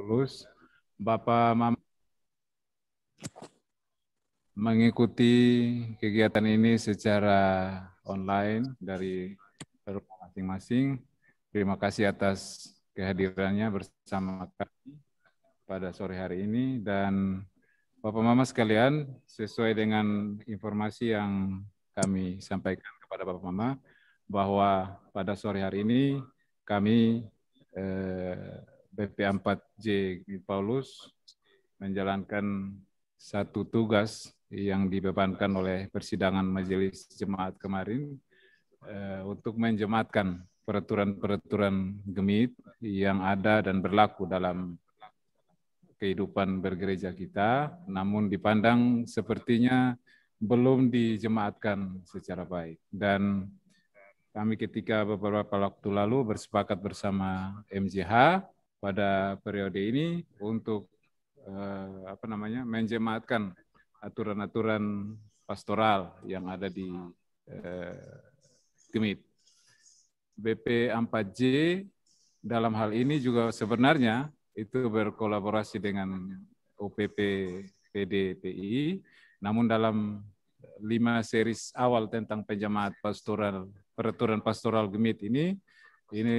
Paulus. Bapak Mama mengikuti kegiatan ini secara online dari rumah masing-masing. Terima kasih atas kehadirannya bersama kami pada sore hari ini. Dan Bapak Mama sekalian, sesuai dengan informasi yang kami sampaikan kepada Bapak Mama, bahwa pada sore hari ini kami BP4J Paulus menjalankan satu tugas yang dibebankan oleh persidangan majelis jemaat kemarin untuk menjemaatkan peraturan-peraturan gemit yang ada dan berlaku dalam kehidupan bergereja kita, namun dipandang sepertinya belum dijemaatkan secara baik. Dan kami ketika beberapa waktu lalu bersepakat bersama MJH pada periode ini untuk menjemaatkan aturan-aturan pastoral yang ada di Gemit. BP4J dalam hal ini juga sebenarnya itu berkolaborasi dengan OPP PDPI, namun dalam 5 series awal tentang penjemaat pastoral, peraturan pastoral Gemit ini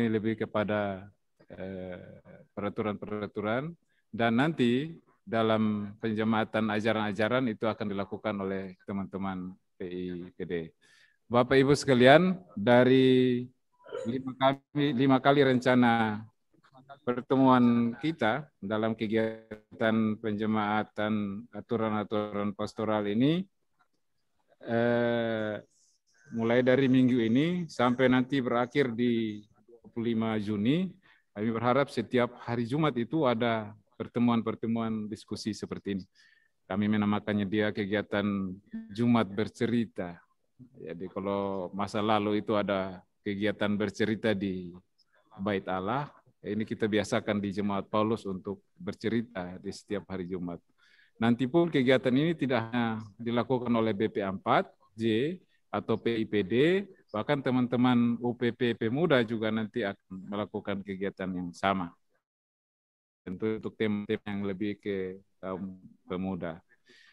lebih kepada peraturan-peraturan, dan nanti dalam penjemaatan ajaran-ajaran itu akan dilakukan oleh teman-teman PIPD. Bapak Ibu sekalian, dari 5 kali rencana pertemuan kita dalam kegiatan penjemaatan aturan-aturan pastoral ini, mulai dari minggu ini sampai nanti berakhir di 25 Juni, kami berharap setiap hari Jumat itu ada pertemuan-pertemuan diskusi seperti ini. Kami menamakannya dia kegiatan Jumat bercerita. Jadi kalau masa lalu itu ada kegiatan bercerita di Bait Allah, ini kita biasakan di Jemaat Paulus untuk bercerita di setiap hari Jumat. Nanti pun kegiatan ini tidak hanya dilakukan oleh BP4J atau PIPD, bahkan teman-teman UPP Pemuda juga nanti akan melakukan kegiatan yang sama. Tentu untuk tema-tema yang lebih ke kaum pemuda.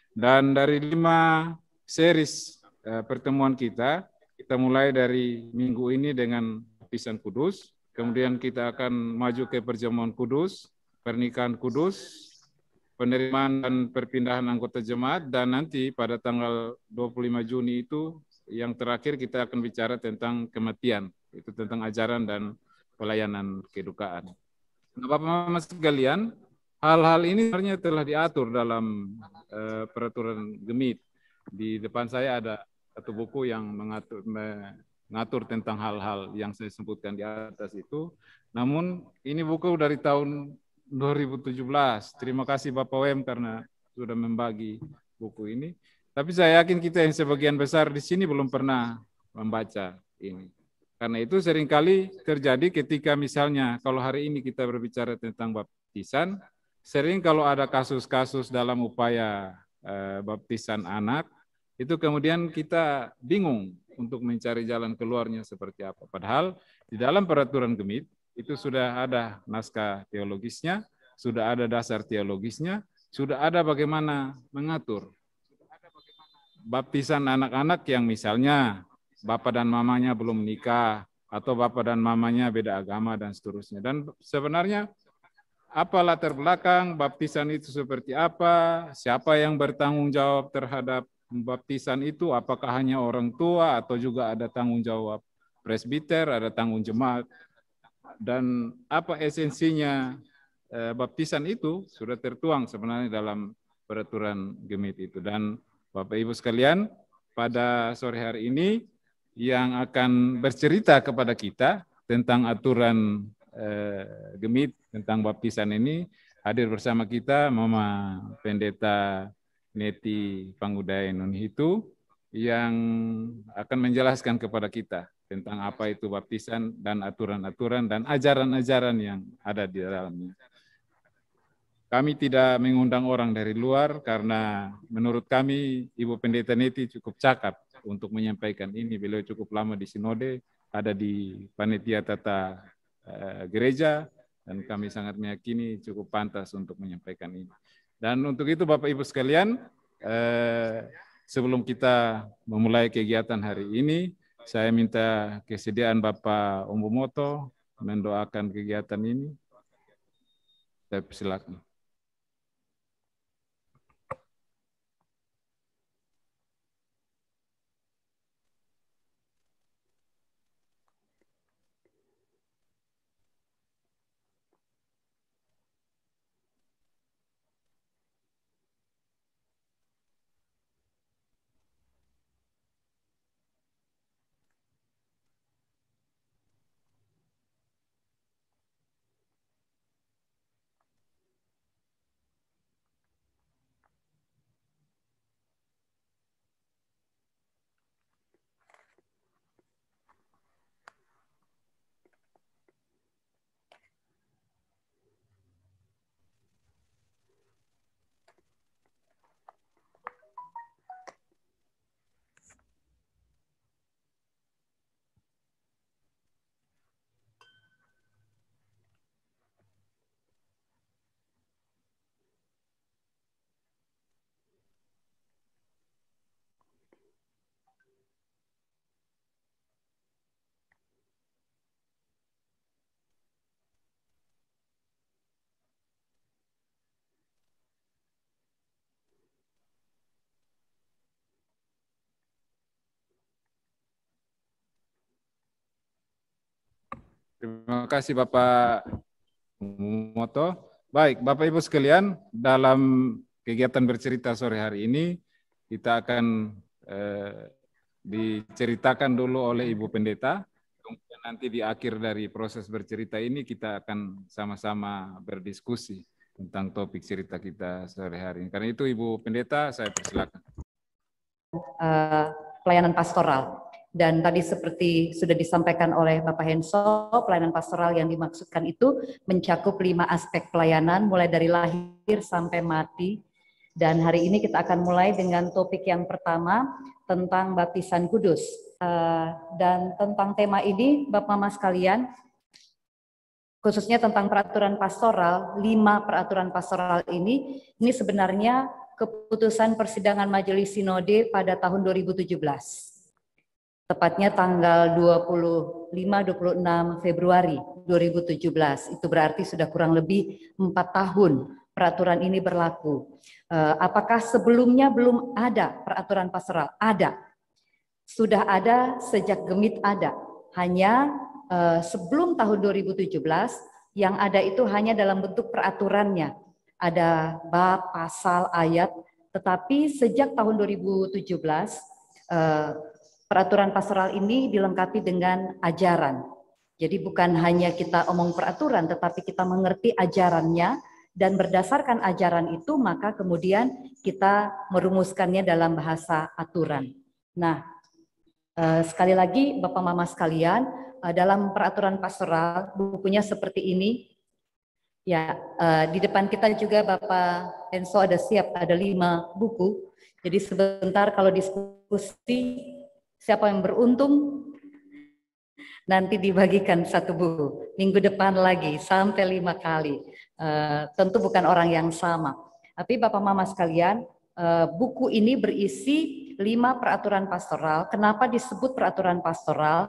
Dan dari 5 series pertemuan kita mulai dari minggu ini dengan baptisan kudus, kemudian kita akan maju ke perjamuan kudus, pernikahan kudus, penerimaan dan perpindahan anggota jemaat, dan nanti pada tanggal 25 Juni itu yang terakhir kita akan bicara tentang kematian, itu tentang ajaran dan pelayanan kedukaan. Nah, Bapak-Bapak sekalian, hal-hal ini sebenarnya telah diatur dalam peraturan Gemit. Di depan saya ada satu buku yang mengatur tentang hal-hal yang saya sebutkan di atas itu. Namun ini buku dari tahun 2017. Terima kasih Bapak Wem karena sudah membagi buku ini. Tapi saya yakin kita yang sebagian besar di sini belum pernah membaca ini. Karena itu seringkali terjadi ketika misalnya kalau hari ini kita berbicara tentang baptisan, sering kalau ada kasus-kasus dalam upaya baptisan anak, itu kemudian kita bingung untuk mencari jalan keluarnya seperti apa. Padahal di dalam peraturan Gemit itu sudah ada naskah teologisnya, sudah ada dasar teologisnya, sudah ada bagaimana mengatur baptisan anak-anak yang misalnya bapak dan mamanya belum menikah, atau bapak dan mamanya beda agama, dan seterusnya. Dan sebenarnya apa latar belakang baptisan itu seperti apa, siapa yang bertanggung jawab terhadap baptisan itu, apakah hanya orang tua atau juga ada tanggung jawab presbiter, ada tanggung jemaat, dan apa esensinya baptisan itu sudah tertuang sebenarnya dalam peraturan Gemit itu. Dan Bapak Ibu sekalian, pada sore hari ini yang akan bercerita kepada kita tentang aturan Gemit tentang baptisan ini, hadir bersama kita Mama Pendeta Neti Pangudai Nunhitu yang akan menjelaskan kepada kita tentang apa itu baptisan dan aturan-aturan dan ajaran-ajaran yang ada di dalamnya. Kami tidak mengundang orang dari luar karena menurut kami Ibu Pendeta Neti cukup cakap untuk menyampaikan ini. Beliau cukup lama di sinode, ada di panitia tata gereja, dan kami sangat meyakini cukup pantas untuk menyampaikan ini. Dan untuk itu Bapak Ibu sekalian, sebelum kita memulai kegiatan hari ini, saya minta kesediaan Bapak Ombomoto mendoakan kegiatan ini. Saya persilakan. Terima kasih Bapak Moto. Baik, Bapak Ibu sekalian, dalam kegiatan bercerita sore hari ini, kita akan diceritakan dulu oleh Ibu Pendeta. Kemudian nanti di akhir dari proses bercerita ini, kita akan sama-sama berdiskusi tentang topik cerita kita sore hari ini. Karena itu Ibu Pendeta, saya persilakan. Pelayanan pastoral. Dan tadi seperti sudah disampaikan oleh Bapak Henso, pelayanan pastoral yang dimaksudkan itu mencakup 5 aspek pelayanan, mulai dari lahir sampai mati. Dan hari ini kita akan mulai dengan topik yang pertama, tentang baptisan kudus. Dan tentang tema ini, Bapak Mama sekalian, khususnya tentang peraturan pastoral, 5 peraturan pastoral ini sebenarnya keputusan persidangan Majelis Sinode pada tahun 2017. Tepatnya tanggal 25-26 Februari 2017. Itu berarti sudah kurang lebih 4 tahun peraturan ini berlaku. Apakah sebelumnya belum ada peraturan pastoral? Ada. Sudah ada sejak Gemit ada. Hanya sebelum tahun 2017 yang ada itu hanya dalam bentuk peraturannya. Ada bab, pasal, ayat. Tetapi sejak tahun 2017 peraturan pastoral ini dilengkapi dengan ajaran. Jadi bukan hanya kita omong peraturan, tetapi kita mengerti ajarannya, dan berdasarkan ajaran itu maka kemudian kita merumuskannya dalam bahasa aturan. Nah, sekali lagi Bapak Mama sekalian, dalam peraturan pastoral bukunya seperti ini. Ya, di depan kita juga Bapak Enso ada siap, ada 5 buku. Jadi sebentar kalau diskusi, siapa yang beruntung nanti dibagikan 1 buku. Minggu depan lagi sampai 5 kali. Tentu bukan orang yang sama. Tapi Bapak Mama sekalian, buku ini berisi 5 peraturan pastoral. Kenapa disebut peraturan pastoral?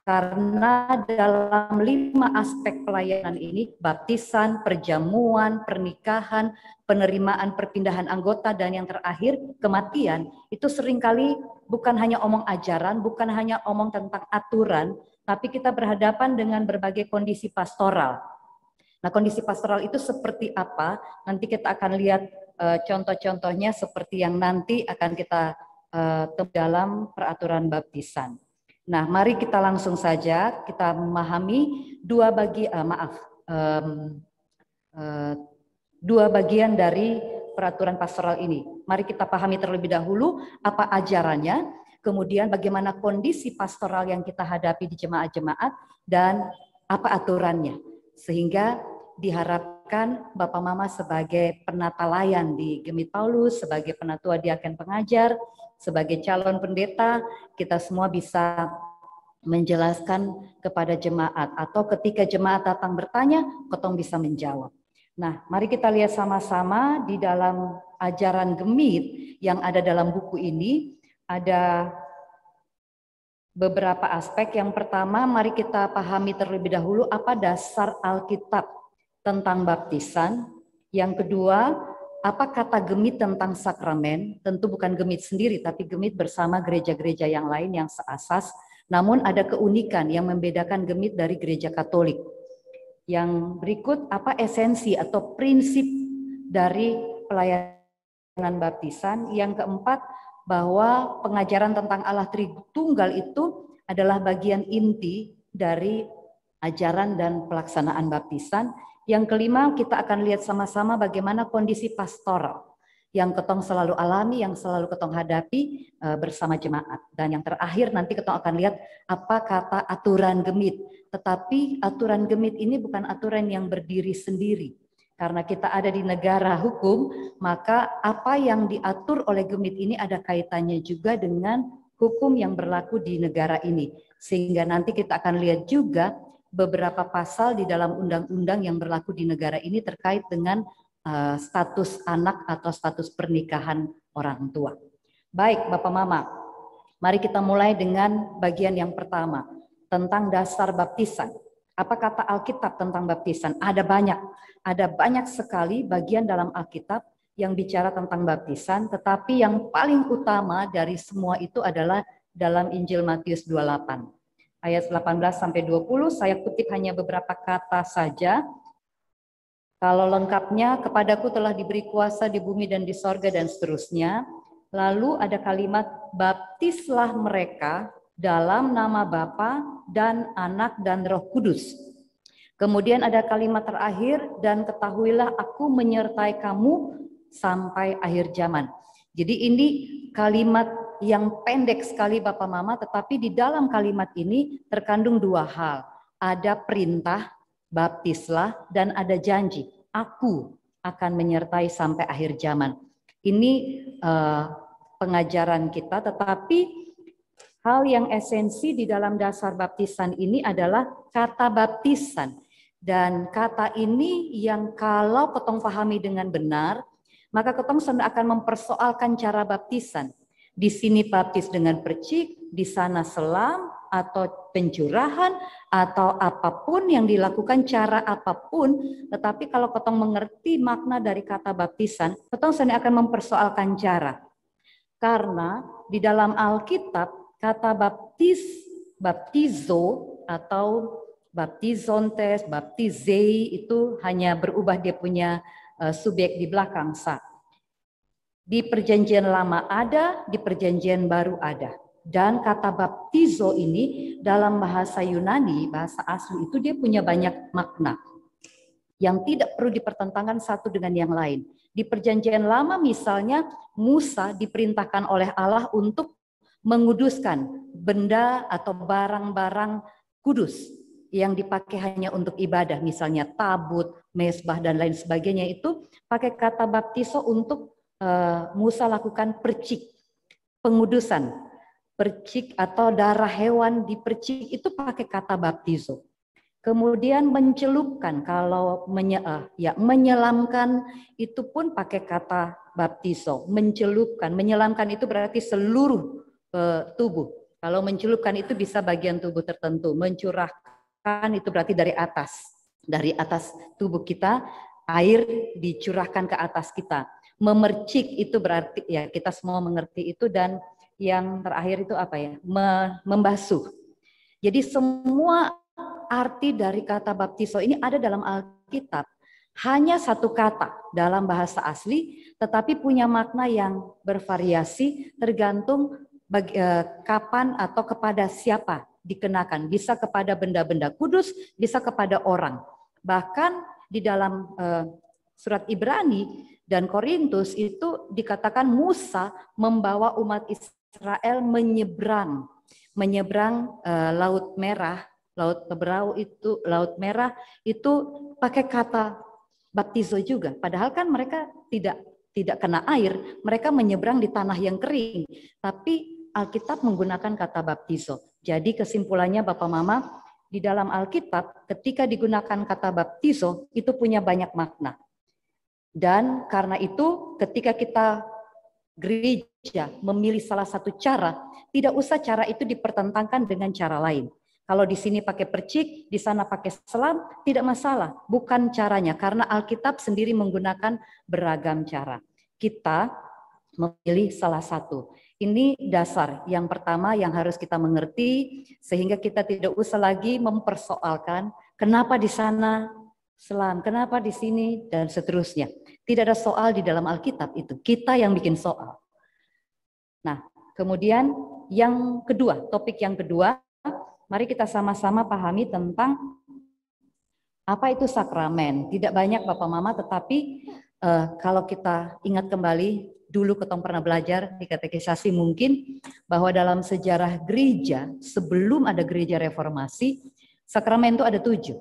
Karena dalam 5 aspek pelayanan ini, baptisan, perjamuan, pernikahan, penerimaan perpindahan anggota, dan yang terakhir kematian, itu seringkali bukan hanya omong ajaran, bukan hanya omong tentang aturan, tapi kita berhadapan dengan berbagai kondisi pastoral. Nah, kondisi pastoral itu seperti apa? Nanti kita akan lihat contoh-contohnya seperti yang nanti akan kita dalam peraturan baptisan. Nah, mari kita langsung saja kita memahami 2 bagian dari peraturan pastoral ini. Mari kita pahami terlebih dahulu apa ajarannya, kemudian bagaimana kondisi pastoral yang kita hadapi di jemaat-jemaat, dan apa aturannya. Sehingga diharapkan Bapak Mama sebagai penata layan di Gemit Paulus, sebagai penatua diaken pengajar, sebagai calon pendeta, kita semua bisa menjelaskan kepada jemaat, atau ketika jemaat datang bertanya, ketong bisa menjawab. Nah, mari kita lihat sama-sama di dalam ajaran Gemit yang ada dalam buku ini, ada beberapa aspek. Yang pertama, mari kita pahami terlebih dahulu apa dasar Alkitab tentang baptisan. Yang kedua, apa kata Gemit tentang sakramen. Tentu bukan Gemit sendiri, tapi Gemit bersama gereja-gereja yang lain yang seasas. Namun ada keunikan yang membedakan Gemit dari gereja Katolik. Yang berikut, apa esensi atau prinsip dari pelayanan baptisan. Yang keempat, bahwa pengajaran tentang Allah Tritunggal itu adalah bagian inti dari ajaran dan pelaksanaan baptisan. Yang kelima, kita akan lihat sama-sama bagaimana kondisi pastoral yang ketong selalu alami, yang selalu ketong hadapi bersama jemaat. Dan yang terakhir nanti ketong akan lihat apa kata aturan Gemit. Tetapi aturan Gemit ini bukan aturan yang berdiri sendiri. Karena kita ada di negara hukum, maka apa yang diatur oleh Gemit ini ada kaitannya juga dengan hukum yang berlaku di negara ini. Sehingga nanti kita akan lihat juga beberapa pasal di dalam undang-undang yang berlaku di negara ini terkait dengan status anak atau status pernikahan orang tua. Baik, Bapak Mama, mari kita mulai dengan bagian yang pertama, tentang dasar baptisan. Apa kata Alkitab tentang baptisan? Ada banyak sekali bagian dalam Alkitab yang bicara tentang baptisan, tetapi yang paling utama dari semua itu adalah dalam Injil Matius 28. Ayat 18 sampai 20, saya kutip hanya beberapa kata saja. Kalau lengkapnya, kepadaku telah diberi kuasa di bumi dan di sorga dan seterusnya. Lalu ada kalimat, baptislah mereka dalam nama Bapa dan Anak dan Roh Kudus. Kemudian ada kalimat terakhir, dan ketahuilah aku menyertai kamu sampai akhir zaman. Jadi ini kalimat yang pendek sekali Bapak Mama, tetapi di dalam kalimat ini terkandung dua hal. Ada perintah, baptislah, dan ada janji, aku akan menyertai sampai akhir zaman. Ini pengajaran kita, tetapi hal yang esensi di dalam dasar baptisan ini adalah kata baptisan. Dan kata ini yang kalau ketong pahami dengan benar, maka ketong akan mempersoalkan cara baptisan. Di sini baptis dengan percik, di sana selam, atau pencurahan, atau apapun yang dilakukan, cara apapun. Tetapi kalau ketong mengerti makna dari kata baptisan, ketong akan mempersoalkan cara. Karena di dalam Alkitab, kata baptizo atau baptizontes, baptizei itu hanya berubah dia punya subjek di belakang sa. Di perjanjian lama ada, di perjanjian baru ada. Dan kata baptizo ini dalam bahasa Yunani, bahasa asli itu dia punya banyak makna yang tidak perlu dipertentangkan satu dengan yang lain. Di perjanjian lama misalnya Musa diperintahkan oleh Allah untuk menguduskan benda atau barang-barang kudus yang dipakai hanya untuk ibadah, misalnya tabut, mezbah dan lain sebagainya, itu pakai kata baptizo untuk Musa lakukan percik, pengudusan, percik atau darah hewan dipercik itu pakai kata baptizo. Kemudian mencelupkan, kalau menyelamkan itu pun pakai kata baptizo. Mencelupkan, menyelamkan itu berarti seluruh tubuh. Kalau mencelupkan itu bisa bagian tubuh tertentu. Mencurahkan itu berarti dari atas tubuh kita, air dicurahkan ke atas kita. Memercik itu berarti, ya kita semua mengerti itu. Dan yang terakhir itu apa ya? Membasuh. Jadi semua arti dari kata baptizo ini ada dalam Alkitab. Hanya satu kata dalam bahasa asli, tetapi punya makna yang bervariasi tergantung kapan atau kepada siapa dikenakan. Bisa kepada benda-benda kudus, bisa kepada orang. Bahkan di dalam surat Ibrani dan Korintus itu dikatakan Musa membawa umat Israel menyeberang Laut Merah, Laut Merah itu pakai kata baptizo juga. Padahal kan mereka tidak kena air, mereka menyeberang di tanah yang kering. Tapi Alkitab menggunakan kata baptizo. Jadi kesimpulannya Bapak Mama, di dalam Alkitab ketika digunakan kata baptizo itu punya banyak makna. Dan karena itu ketika kita gereja memilih salah satu cara, tidak usah cara itu dipertentangkan dengan cara lain. Kalau di sini pakai percik, di sana pakai selam, tidak masalah. Bukan caranya, karena Alkitab sendiri menggunakan beragam cara. Kita memilih salah satu. Ini dasar yang pertama yang harus kita mengerti, sehingga kita tidak usah lagi mempersoalkan kenapa di sana selam, kenapa di sini, dan seterusnya. Tidak ada soal di dalam Alkitab itu, kita yang bikin soal. Nah, kemudian yang kedua, topik yang kedua, mari kita sama-sama pahami tentang apa itu sakramen. Tidak banyak Bapak Mama, tetapi kalau kita ingat kembali, dulu ketong pernah belajar di katekisasi mungkin, bahwa dalam sejarah gereja, sebelum ada gereja reformasi, sakramen itu ada 7.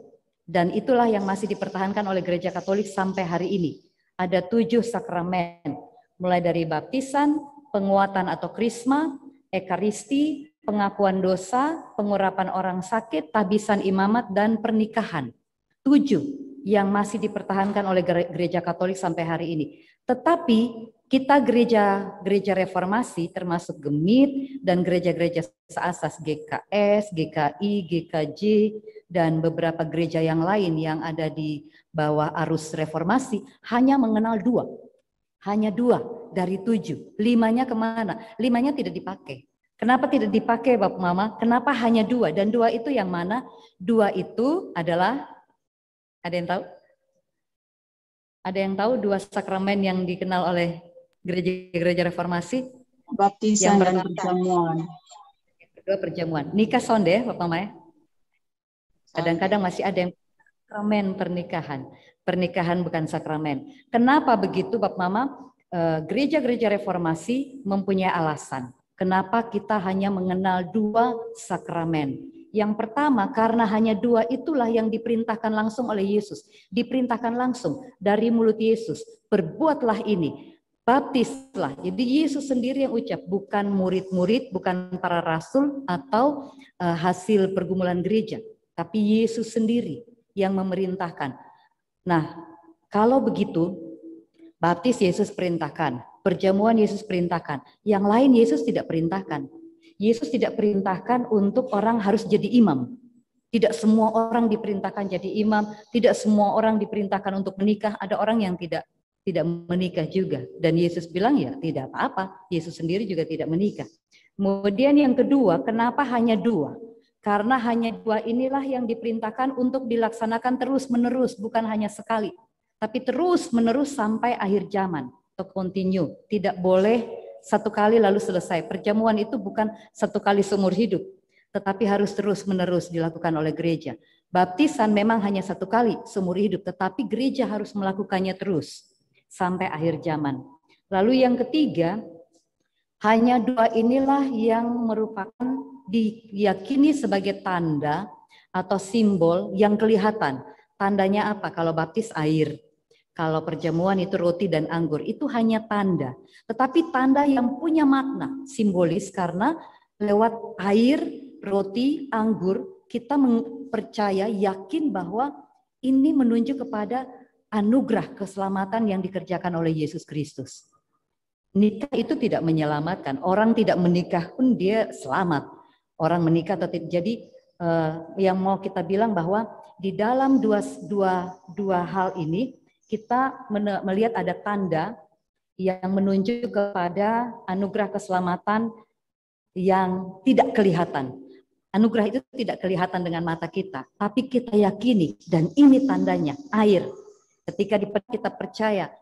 Dan itulah yang masih dipertahankan oleh gereja Katolik sampai hari ini. Ada 7 sakramen, mulai dari baptisan, penguatan atau krisma, ekaristi, pengakuan dosa, pengurapan orang sakit, tabisan imamat, dan pernikahan. 7 yang masih dipertahankan oleh gereja Katolik sampai hari ini. Tetapi kita gereja reformasi termasuk Gemit dan gereja-gereja seasas GKS, GKI, GKJ, dan beberapa gereja yang lain yang ada di bawah arus reformasi hanya mengenal 2. Hanya 2 dari 7. 5-nya kemana? 5-nya tidak dipakai. Kenapa tidak dipakai Bapak Mama? Kenapa hanya 2? Dan 2 itu yang mana? 2 itu adalah, ada yang tahu? Ada yang tahu 2 sakramen yang dikenal oleh gereja-gereja reformasi? Baptisan dan perjamuan. Yang kedua perjamuan. Nikah sonde Bapak Mama. Kadang-kadang masih ada yang sakramen pernikahan. Pernikahan bukan sakramen. Kenapa begitu Bapak Mama? Gereja-gereja reformasi mempunyai alasan. Kenapa kita hanya mengenal 2 sakramen? Yang pertama, karena hanya 2 itulah yang diperintahkan langsung oleh Yesus. Diperintahkan langsung dari mulut Yesus. Perbuatlah ini, baptislah. Jadi Yesus sendiri yang ucap, bukan murid-murid, bukan para rasul atau hasil pergumulan gereja. Tapi Yesus sendiri yang memerintahkan. Nah, kalau begitu, baptis Yesus perintahkan, perjamuan Yesus perintahkan, yang lain Yesus tidak perintahkan. Yesus tidak perintahkan untuk orang harus jadi imam. Tidak semua orang diperintahkan jadi imam, tidak semua orang diperintahkan untuk menikah, ada orang yang tidak menikah juga. Dan Yesus bilang ya tidak apa-apa, Yesus sendiri juga tidak menikah. Kemudian yang kedua, kenapa hanya 2? Karena hanya 2 inilah yang diperintahkan untuk dilaksanakan terus-menerus, bukan hanya sekali. Tapi terus-menerus sampai akhir zaman, atau continue. Tidak boleh 1 kali lalu selesai. Perjamuan itu bukan 1 kali seumur hidup, tetapi harus terus-menerus dilakukan oleh gereja. Baptisan memang hanya 1 kali seumur hidup, tetapi gereja harus melakukannya terus sampai akhir zaman. Lalu yang ketiga, hanya 2 inilah yang merupakan diyakini sebagai tanda atau simbol yang kelihatan. Tandanya apa? Kalau baptis air, kalau perjamuan itu roti dan anggur, itu hanya tanda. Tetapi tanda yang punya makna simbolis, karena lewat air, roti, anggur, kita percaya, yakin bahwa ini menunjuk kepada anugerah keselamatan yang dikerjakan oleh Yesus Kristus. Nikah itu tidak menyelamatkan. Orang tidak menikah pun dia selamat. Orang menikah atau tidak. Jadi yang mau kita bilang bahwa di dalam dua hal ini kita melihat ada tanda yang menunjuk kepada anugerah keselamatan yang tidak kelihatan. Anugerah itu tidak kelihatan dengan mata kita, tapi kita yakini, dan ini tandanya, air. Ketika kita percaya,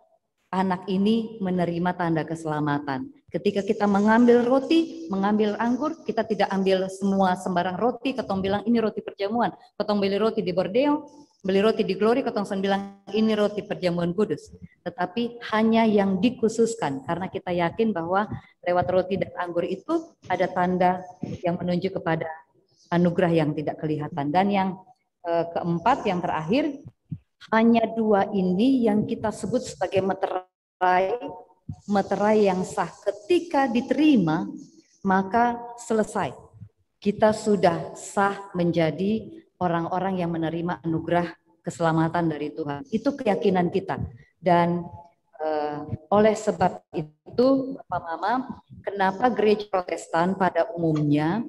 anak ini menerima tanda keselamatan. Ketika kita mengambil roti, mengambil anggur, kita tidak ambil semua sembarang roti, ketong bilang ini roti perjamuan, ketong beli roti di Borneo, beli roti di Glory, ketong bilang ini roti perjamuan kudus. Tetapi hanya yang dikhususkan, karena kita yakin bahwa lewat roti dan anggur itu ada tanda yang menunjuk kepada anugerah yang tidak kelihatan. Dan yang keempat, yang terakhir, hanya 2 ini yang kita sebut sebagai meterai yang sah. Ketika diterima, maka selesai. kita sudah sah menjadi orang-orang yang menerima anugerah keselamatan dari Tuhan. Itu keyakinan kita. Dan oleh sebab itu, Bapak Mama, kenapa gereja Protestan pada umumnya,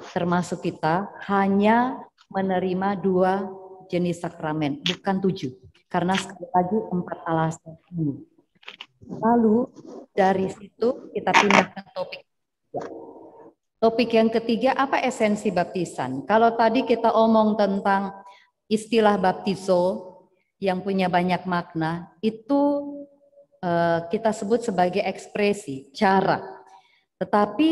termasuk kita, hanya menerima 2 jenis sakramen, bukan 7. Karena sekali lagi 4 alasan ini. Lalu dari situ kita pindah ke topik. Topik yang ketiga, apa esensi baptisan? Kalau tadi kita omong tentang istilah baptizo yang punya banyak makna, itu kita sebut sebagai ekspresi, cara. Tetapi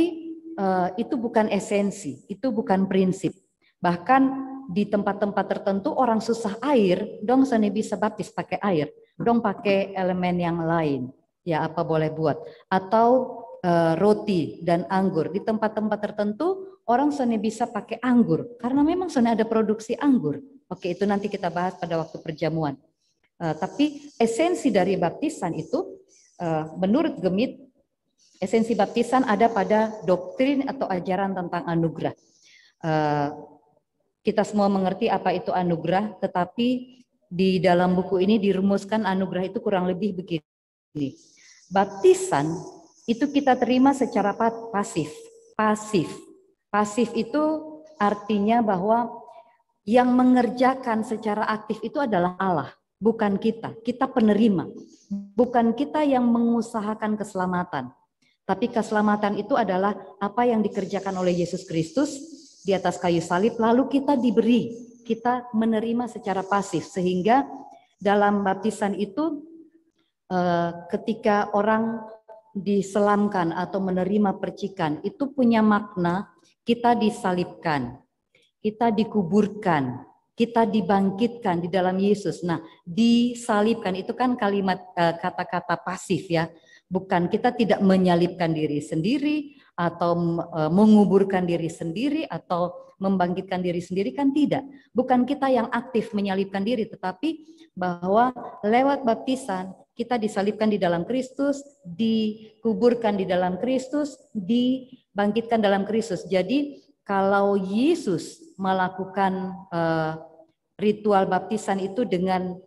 itu bukan esensi, itu bukan prinsip. Bahkan di tempat-tempat tertentu orang susah air, dong seni bisa baptis pakai air, dong pakai elemen yang lain. Ya apa boleh buat. Atau roti dan anggur. Di tempat-tempat tertentu orang seni bisa pakai anggur. Karena memang seni ada produksi anggur. Oke, itu nanti kita bahas pada waktu perjamuan. Tapi esensi dari baptisan itu, menurut Gemit, esensi baptisan ada pada doktrin atau ajaran tentang anugerah. Kita semua mengerti apa itu anugerah, tetapi di dalam buku ini dirumuskan anugerah itu kurang lebih begini. Baptisan itu kita terima secara pasif. Pasif itu artinya bahwa yang mengerjakan secara aktif itu adalah Allah, bukan kita. Kita penerima. Bukan kita yang mengusahakan keselamatan. Tapi keselamatan itu adalah apa yang dikerjakan oleh Yesus Kristus di atas kayu salib, lalu kita diberi, kita menerima secara pasif. Sehingga dalam baptisan itu ketika orang diselamkan atau menerima percikan, itu punya makna kita disalibkan, kita dikuburkan, kita dibangkitkan di dalam Yesus. Nah, disalibkan itu kan kalimat kata-kata pasif ya. Bukan, kita tidak menyalibkan diri sendiri atau menguburkan diri sendiri atau membangkitkan diri sendiri, kan tidak. Bukan kita yang aktif menyalibkan diri, tetapi bahwa lewat baptisan kita disalibkan di dalam Kristus, dikuburkan di dalam Kristus, dibangkitkan dalam Kristus. Jadi kalau Yesus melakukan ritual baptisan itu dengan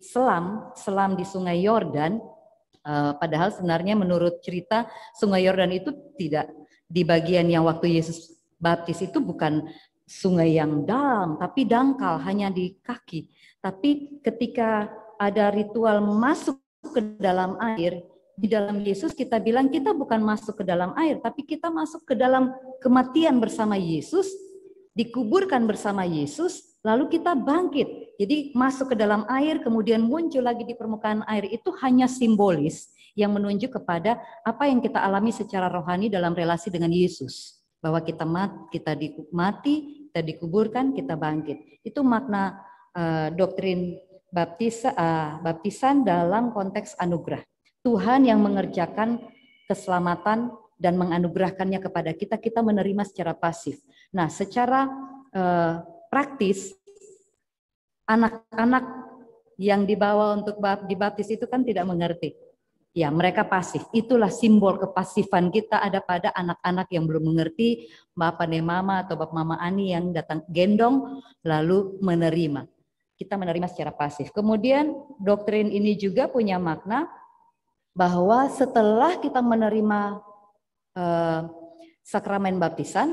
selam di Sungai Yordan, padahal sebenarnya menurut cerita Sungai Yordan itu tidak di bagian yang waktu Yesus baptis itu bukan sungai yang dalam, tapi dangkal, hanya di kaki. Tapi ketika ada ritual masuk ke dalam air, di dalam Yesus kita bilang kita bukan masuk ke dalam air, tapi kita masuk ke dalam kematian bersama Yesus, dikuburkan bersama Yesus, lalu kita bangkit. Jadi masuk ke dalam air, kemudian muncul lagi di permukaan air, itu hanya simbolis yang menunjuk kepada apa yang kita alami secara rohani dalam relasi dengan Yesus. Bahwa kita mati, kita dikuburkan, kita bangkit. Itu makna doktrin baptisan dalam konteks anugerah. Tuhan yang mengerjakan keselamatan dan menganugerahkannya kepada kita, kita menerima secara pasif. Nah, secara praktis, anak-anak yang dibawa untuk dibaptis itu kan tidak mengerti. Ya, mereka pasif. Itulah simbol kepasifan kita ada pada anak-anak yang belum mengerti, Bapak Mama atau Bapak Mama Ani yang datang gendong lalu menerima. Kita menerima secara pasif. Kemudian doktrin ini juga punya makna bahwa setelah kita menerima sakramen baptisan,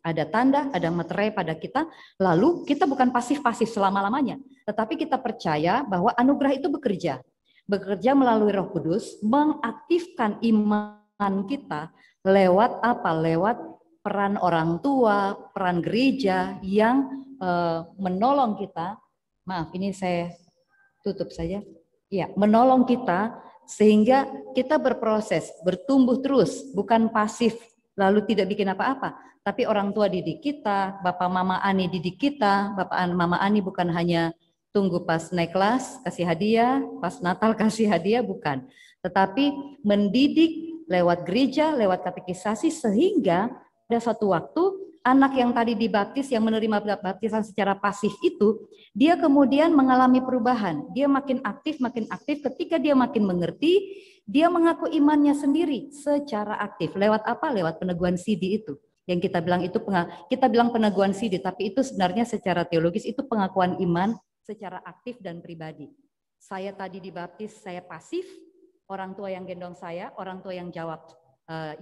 ada tanda, ada materai pada kita, lalu kita bukan pasif-pasif selama-lamanya, tetapi kita percaya bahwa anugerah itu bekerja melalui Roh Kudus, mengaktifkan iman kita lewat apa? Lewat peran orang tua, peran gereja yang menolong kita. Maaf, ini saya tutup saja. Ya, menolong kita sehingga kita berproses, bertumbuh terus, bukan pasif lalu tidak bikin apa-apa. Tapi orang tua didik kita, Bapak Mama Ani didik kita, Bapak Mama Ani bukan hanya tunggu pas naik kelas kasih hadiah, pas Natal kasih hadiah, bukan. Tetapi mendidik lewat gereja, lewat katekisasi, sehingga pada suatu waktu anak yang tadi dibaptis, yang menerima baptisan secara pasif itu, dia kemudian mengalami perubahan. Dia makin aktif, ketika dia makin mengerti, dia mengaku imannya sendiri secara aktif. Lewat apa? Lewat peneguhan CD itu. Yang kita bilang itu kita bilang peneguhan sidi, tapi itu sebenarnya secara teologis itu pengakuan iman secara aktif dan pribadi. Saya tadi dibaptis, saya pasif, orang tua yang gendong saya, orang tua yang jawab,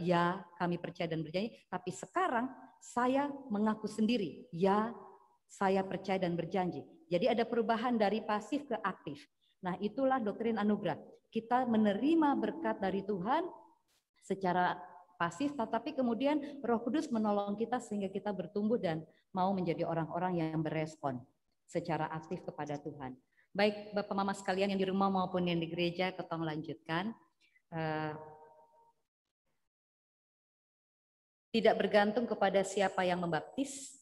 ya kami percaya dan berjanji, tapi sekarang saya mengaku sendiri, ya saya percaya dan berjanji. Jadi ada perubahan dari pasif ke aktif. Nah itulah doktrin anugerah. Kita menerima berkat dari Tuhan secara pasif, tetapi kemudian Roh Kudus menolong kita sehingga kita bertumbuh dan mau menjadi orang-orang yang berespon secara aktif kepada Tuhan. Baik Bapak Mama sekalian yang di rumah maupun yang di gereja, ketong lanjutkan. Tidak bergantung kepada siapa yang membaptis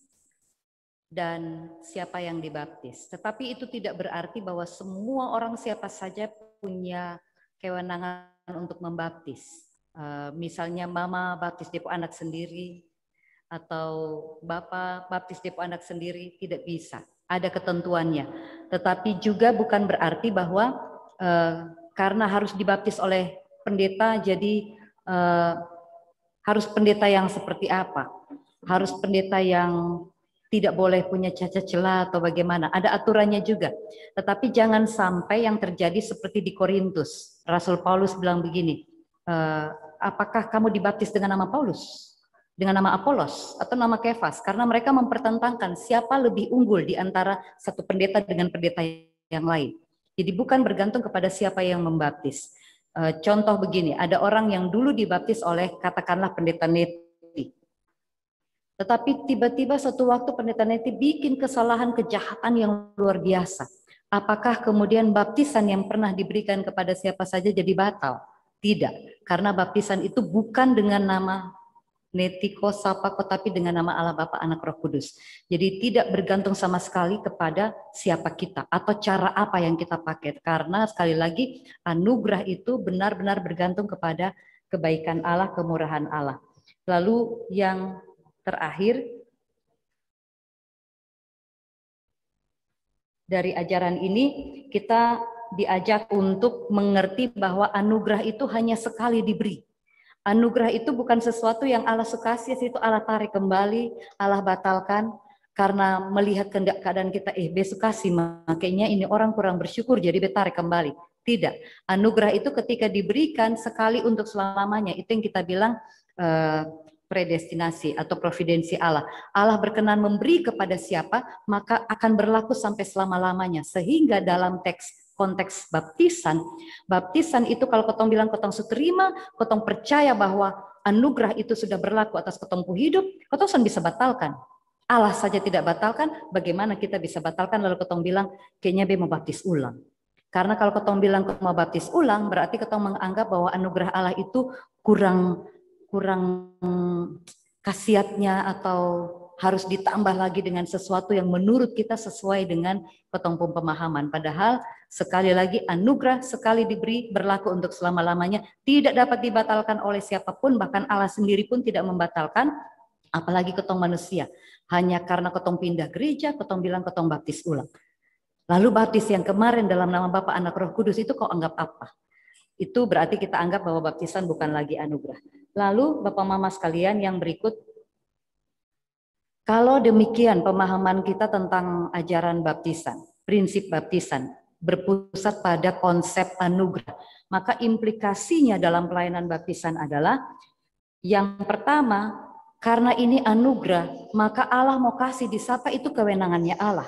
dan siapa yang dibaptis. Tetapi itu tidak berarti bahwa semua orang siapa saja punya kewenangan untuk membaptis. Misalnya mama baptis depo anak sendiri atau bapak baptis depo anak sendiri, tidak bisa. Ada ketentuannya. Tetapi juga bukan berarti bahwa karena harus dibaptis oleh pendeta jadi harus pendeta yang seperti apa? Harus pendeta yang tidak boleh punya cacat celah atau bagaimana? Ada aturannya juga. Tetapi jangan sampai yang terjadi seperti di Korintus. Rasul Paulus bilang begini, apakah kamu dibaptis dengan nama Paulus? Dengan nama Apolos? Atau nama Kefas? Karena mereka mempertentangkan siapa lebih unggul di antara satu pendeta dengan pendeta yang lain. Jadi bukan bergantung kepada siapa yang membaptis. Contoh begini, ada orang yang dulu dibaptis oleh katakanlah pendeta Neti. Tetapi tiba-tiba suatu waktu pendeta Neti bikin kesalahan kejahatan yang luar biasa. Apakah kemudian baptisan yang pernah diberikan kepada siapa saja jadi batal? Tidak, karena baptisan itu bukan dengan nama Netiko Sapako, tapi dengan nama Allah Bapa, Anak, Roh Kudus. Jadi tidak bergantung sama sekali kepada siapa kita atau cara apa yang kita pakai. Karena sekali lagi anugerah itu benar-benar bergantung kepada kebaikan Allah, kemurahan Allah. Lalu yang terakhir, dari ajaran ini kita diajak untuk mengerti bahwa anugerah itu hanya sekali diberi. Anugerah itu bukan sesuatu yang Allah sukasi, itu Allah tarik kembali, Allah batalkan karena melihat keadaan kita, besok kasih, makanya ini orang kurang bersyukur jadi tarik kembali. Tidak, anugerah itu ketika diberikan sekali untuk selamanya, itu yang kita bilang predestinasi atau providensi Allah. Allah berkenan memberi kepada siapa, maka akan berlaku sampai selama-lamanya. Sehingga dalam konteks baptisan itu kalau ketong bilang ketong terima, ketong percaya bahwa anugerah itu sudah berlaku atas ketong hidup, ketong bisa batalkan. Allah saja tidak batalkan, bagaimana kita bisa batalkan lalu ketong bilang kayaknya mau baptis ulang. Karena kalau ketong bilang mau baptis ulang, berarti ketong menganggap bahwa anugerah Allah itu kurang khasiatnya atau harus ditambah lagi dengan sesuatu yang menurut kita sesuai dengan ketong pemahaman. Padahal sekali lagi anugerah sekali diberi berlaku untuk selama-lamanya, tidak dapat dibatalkan oleh siapapun, bahkan Allah sendiri pun tidak membatalkan, apalagi ketong manusia. Hanya karena ketong pindah gereja, ketong bilang ketong baptis ulang. Lalu baptis yang kemarin dalam nama Bapa, Anak, Roh Kudus itu kau anggap apa? Itu berarti kita anggap bahwa baptisan bukan lagi anugerah. Lalu Bapak Mama sekalian yang berikut, kalau demikian pemahaman kita tentang ajaran baptisan, prinsip baptisan, berpusat pada konsep anugerah, maka implikasinya dalam pelayanan baptisan adalah yang pertama, karena ini anugerah, maka Allah mau kasih disapa itu kewenangannya Allah.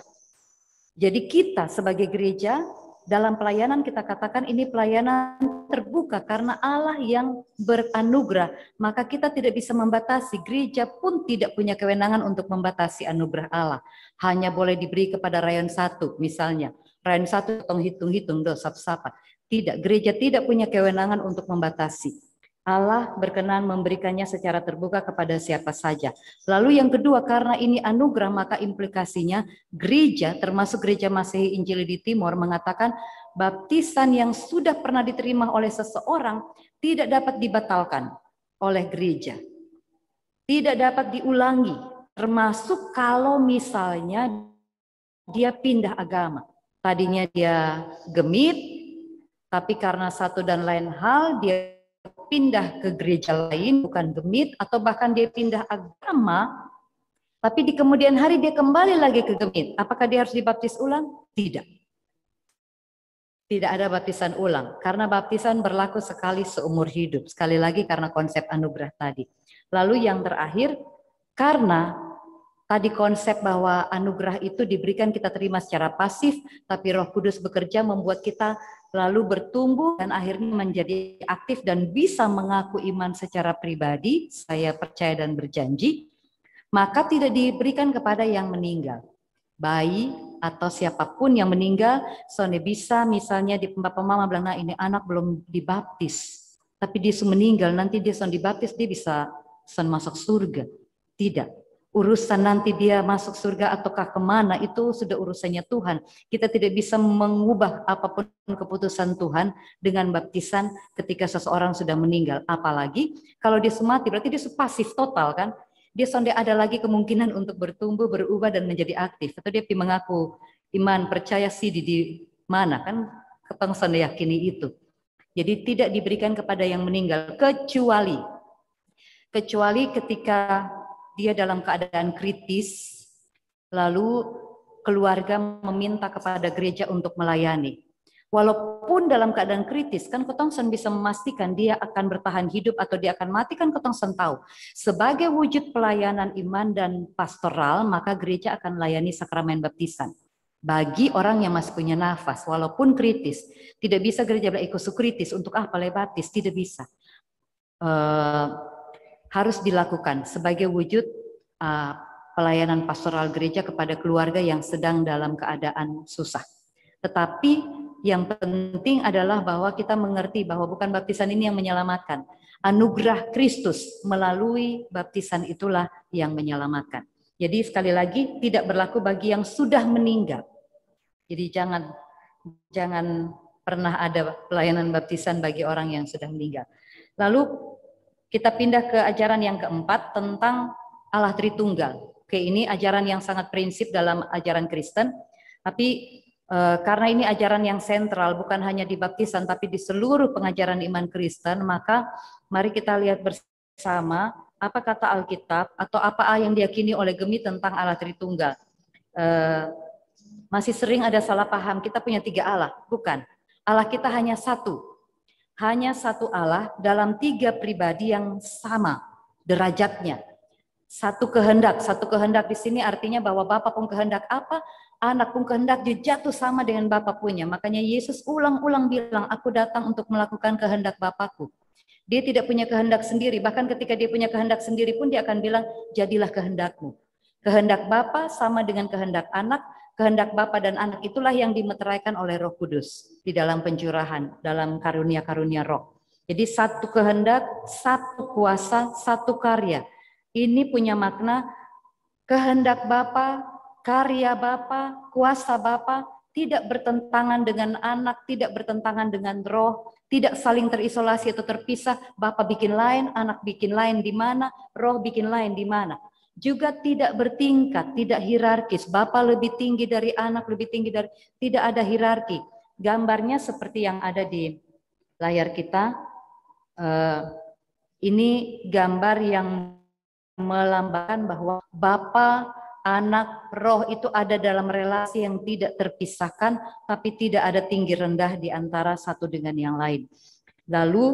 Jadi kita sebagai gereja dalam pelayanan kita katakan ini pelayanan terbuka karena Allah yang beranugerah, maka kita tidak bisa membatasi. Gereja pun tidak punya kewenangan untuk membatasi anugerah Allah. Hanya boleh diberi kepada rayon satu, misalnya rayon satu tong hitung-hitung dosa sapa. Tidak, gereja tidak punya kewenangan untuk membatasi. Allah berkenan memberikannya secara terbuka kepada siapa saja. Lalu yang kedua, karena ini anugerah, maka implikasinya gereja, termasuk gereja Masehi Injili di Timor, mengatakan baptisan yang sudah pernah diterima oleh seseorang tidak dapat dibatalkan oleh gereja. Tidak dapat diulangi, termasuk kalau misalnya dia pindah agama. Tadinya dia gemit, tapi karena satu dan lain hal dia pindah ke gereja lain, bukan gemit, atau bahkan dia pindah agama, tapi di kemudian hari dia kembali lagi ke gemit, apakah dia harus dibaptis ulang? Tidak. Tidak ada baptisan ulang, karena baptisan berlaku sekali seumur hidup. Sekali lagi karena konsep anugerah tadi. Lalu yang terakhir, karena tadi konsep bahwa anugerah itu diberikan kita terima secara pasif, tapi Roh Kudus bekerja membuat kita lalu bertumbuh dan akhirnya menjadi aktif dan bisa mengaku iman secara pribadi, saya percaya dan berjanji, maka tidak diberikan kepada yang meninggal. Bayi atau siapapun yang meninggal, soalnya bisa misalnya di Bapak Mama bilang, nah ini anak belum dibaptis, tapi dia meninggal, nanti dia dibaptis, dia bisa masuk surga. Tidak. Urusan nanti dia masuk surga ataukah kemana, itu sudah urusannya Tuhan. Kita tidak bisa mengubah apapun keputusan Tuhan dengan baptisan ketika seseorang sudah meninggal. Apalagi kalau dia mati, berarti dia pasif total kan. Dia sonde ada lagi kemungkinan untuk bertumbuh, berubah dan menjadi aktif. Atau dia mengaku iman, percaya sih di mana kan, ketong sonde yakini itu. Jadi tidak diberikan kepada yang meninggal kecuali ketika dia dalam keadaan kritis, lalu keluarga meminta kepada gereja untuk melayani. Walaupun dalam keadaan kritis, kan ketongsen bisa memastikan dia akan bertahan hidup atau dia akan mati, kan ketongsen tahu. Sebagai wujud pelayanan iman dan pastoral, maka gereja akan melayani sakramen baptisan. Bagi orang yang masih punya nafas, walaupun kritis. Tidak bisa gereja bilang ikut kritis, untuk apa baptis, tidak bisa. Harus dilakukan sebagai wujud pelayanan pastoral gereja kepada keluarga yang sedang dalam keadaan susah. Tetapi yang penting adalah bahwa kita mengerti bahwa bukan baptisan ini yang menyelamatkan. Anugerah Kristus melalui baptisan itulah yang menyelamatkan. Jadi sekali lagi tidak berlaku bagi yang sudah meninggal. Jadi jangan pernah ada pelayanan baptisan bagi orang yang sudah meninggal. Lalu kita pindah ke ajaran yang keempat tentang Allah Tritunggal. Oke, ini ajaran yang sangat prinsip dalam ajaran Kristen, tapi karena ini ajaran yang sentral, bukan hanya di baptisan, tapi di seluruh pengajaran iman Kristen, maka mari kita lihat bersama apa kata Alkitab atau apa yang diyakini oleh Gemit tentang Allah Tritunggal. Masih sering ada salah paham, kita punya 3 Allah, bukan. Allah kita hanya satu Allah dalam 3 pribadi yang sama derajatnya. Satu kehendak di sini artinya bahwa Bapa pun kehendak apa, Anak pun kehendak dia jatuh sama dengan Bapa punya. Makanya Yesus ulang-ulang bilang, aku datang untuk melakukan kehendak Bapakku. Dia tidak punya kehendak sendiri, bahkan ketika dia punya kehendak sendiri pun dia akan bilang, jadilah kehendakmu. Kehendak Bapa sama dengan kehendak Anak, kehendak Bapa dan Anak itulah yang dimeteraikan oleh Roh Kudus di dalam pencurahan, dalam karunia-karunia Roh. Jadi satu kehendak, satu kuasa, satu karya. Ini punya makna kehendak Bapa, karya Bapa, kuasa Bapa tidak bertentangan dengan Anak, tidak bertentangan dengan Roh, tidak saling terisolasi atau terpisah. Bapa bikin lain, Anak bikin lain di mana, Roh bikin lain di mana. Juga tidak bertingkat, tidak hierarkis. Bapa lebih tinggi dari Anak, lebih tinggi dari, tidak ada hierarki. Gambarnya seperti yang ada di layar kita. Ini gambar yang melambangkan bahwa Bapa, Anak, Roh itu ada dalam relasi yang tidak terpisahkan, tapi tidak ada tinggi rendah di antara satu dengan yang lain. Lalu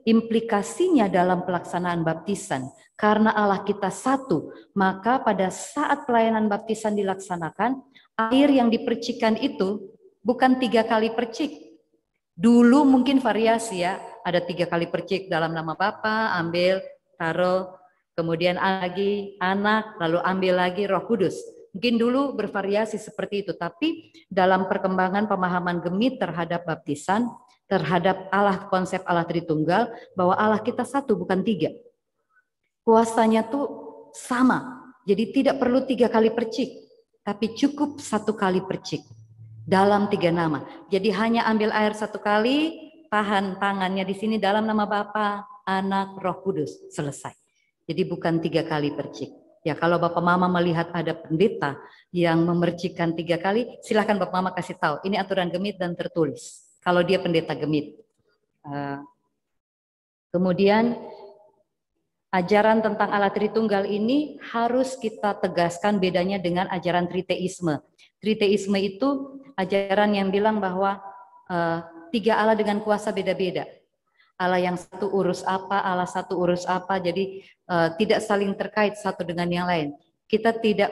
implikasinya dalam pelaksanaan baptisan, karena Allah kita satu, maka pada saat pelayanan baptisan dilaksanakan, air yang dipercikkan itu bukan 3 kali percik. Dulu mungkin variasi ya, ada 3 kali percik dalam nama Bapa, ambil, taruh, kemudian lagi Anak, lalu ambil lagi Roh Kudus. Mungkin dulu bervariasi seperti itu, tapi dalam perkembangan pemahaman Gemit terhadap baptisan, terhadap Allah, konsep Allah Tritunggal, bahwa Allah kita satu bukan 3. Kuasanya tuh sama, jadi tidak perlu 3 kali percik, tapi cukup 1 kali percik dalam 3 nama. Jadi hanya ambil air 1 kali, tahan tangannya di sini dalam nama Bapa, Anak, Roh Kudus, selesai. Jadi bukan 3 kali percik. Ya kalau Bapak Mama melihat ada pendeta yang memercikkan 3 kali, silahkan Bapak Mama kasih tahu. Ini aturan Gemit dan tertulis. Kalau dia pendeta Gemit. Kemudian ajaran tentang Allah Tritunggal ini harus kita tegaskan bedanya dengan ajaran triteisme. Triteisme itu ajaran yang bilang bahwa tiga Allah dengan kuasa beda-beda. Allah yang satu urus apa, Allah satu urus apa, jadi tidak saling terkait satu dengan yang lain. Kita tidak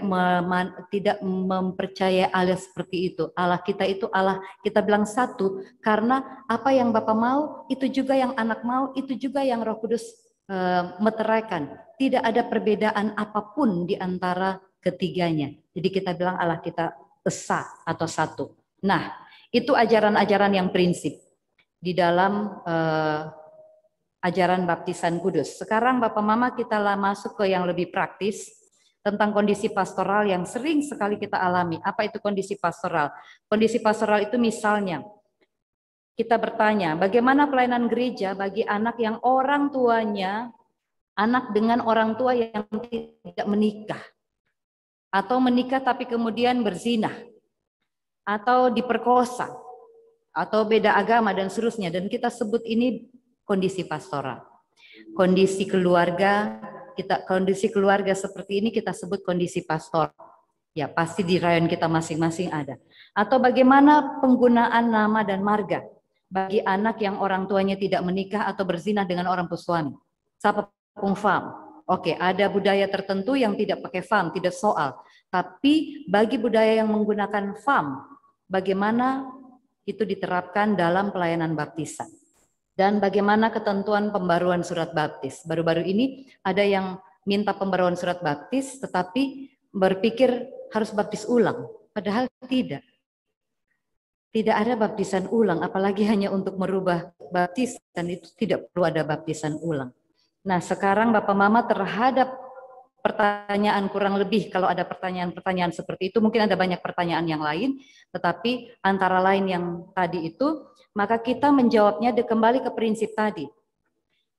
mempercayai Allah seperti itu. Allah kita itu Allah, kita bilang satu, karena apa yang Bapa mau, itu juga yang Anak mau, itu juga yang Roh Kudus meteraikan. Tidak ada perbedaan apapun di antara ketiganya. Jadi kita bilang Allah kita esa atau satu. Nah, itu ajaran-ajaran yang prinsip di dalam ajaran baptisan kudus. Sekarang Bapak Mama kita masuk ke yang lebih praktis tentang kondisi pastoral yang sering sekali kita alami. Apa itu kondisi pastoral? Kondisi pastoral itu misalnya kita bertanya, bagaimana pelayanan gereja bagi anak yang orang tuanya anak dengan orang tua yang tidak menikah, atau menikah tapi kemudian berzinah, atau diperkosa, atau beda agama dan seterusnya. Dan kita sebut ini kondisi pastoral. Kondisi keluarga seperti ini kita sebut kondisi pastoral. Ya, pasti di rayon kita masing-masing ada. Atau bagaimana penggunaan nama dan marga bagi anak yang orang tuanya tidak menikah atau berzinah dengan orang suami. Siapa pun fam. Oke, ada budaya tertentu yang tidak pakai fam, tidak soal. Tapi bagi budaya yang menggunakan fam, bagaimana itu diterapkan dalam pelayanan baptisan. Dan bagaimana ketentuan pembaruan surat baptis. Baru-baru ini ada yang minta pembaruan surat baptis, tetapi berpikir harus baptis ulang. Padahal tidak. Tidak ada baptisan ulang, apalagi hanya untuk merubah baptisan, itu tidak perlu ada baptisan ulang. Nah, sekarang Bapak Mama terhadap pertanyaan kurang lebih, kalau ada pertanyaan-pertanyaan seperti itu, mungkin ada banyak pertanyaan yang lain, tetapi antara lain yang tadi itu, maka kita menjawabnya kembali ke prinsip tadi.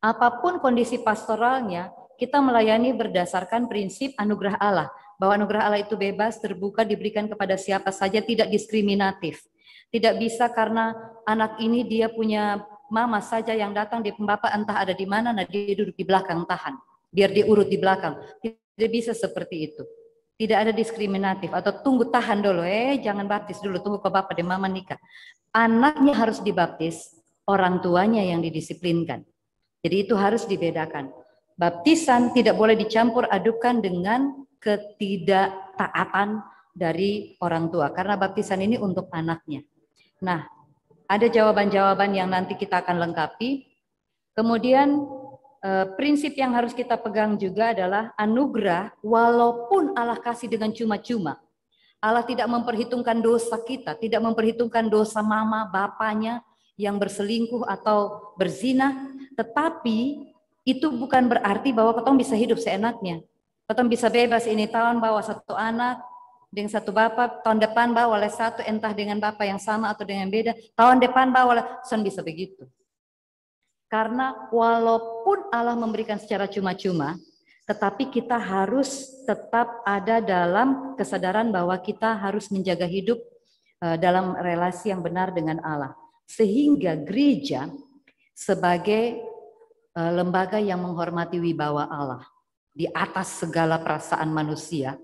Apapun kondisi pastoralnya, kita melayani berdasarkan prinsip anugerah Allah, bahwa anugerah Allah itu bebas, terbuka, diberikan kepada siapa saja, tidak diskriminatif. Tidak bisa karena anak ini dia punya mama saja yang datang, di bapak entah ada di mana, nah dia duduk di belakang tahan, biar dia urut di belakang. Tidak bisa seperti itu. Tidak ada diskriminatif atau tunggu tahan dulu, jangan baptis dulu, tunggu ke bapak dan mama nikah. Anaknya harus dibaptis, orang tuanya yang didisiplinkan. Jadi itu harus dibedakan. Baptisan tidak boleh dicampur adukan dengan ketidaktaatan dari orang tua, karena baptisan ini untuk anaknya. Nah, ada jawaban-jawaban yang nanti kita akan lengkapi. Kemudian prinsip yang harus kita pegang juga adalah anugerah, walaupun Allah kasih dengan cuma-cuma. Allah tidak memperhitungkan dosa kita, tidak memperhitungkan dosa mama, bapaknya yang berselingkuh atau berzina, tetapi itu bukan berarti bahwa ketong bisa hidup seenaknya. Ketong bisa bebas ini tahun bawa satu anak, dengan satu bapak, tahun depan bawa oleh satu, entah dengan bapak yang sama atau dengan beda, tahun depan bawa oleh, bisa begitu. Karena walaupun Allah memberikan secara cuma-cuma, tetapi kita harus tetap ada dalam kesadaran bahwa kita harus menjaga hidup dalam relasi yang benar dengan Allah. Sehingga gereja sebagai lembaga yang menghormati wibawa Allah, di atas segala perasaan manusia,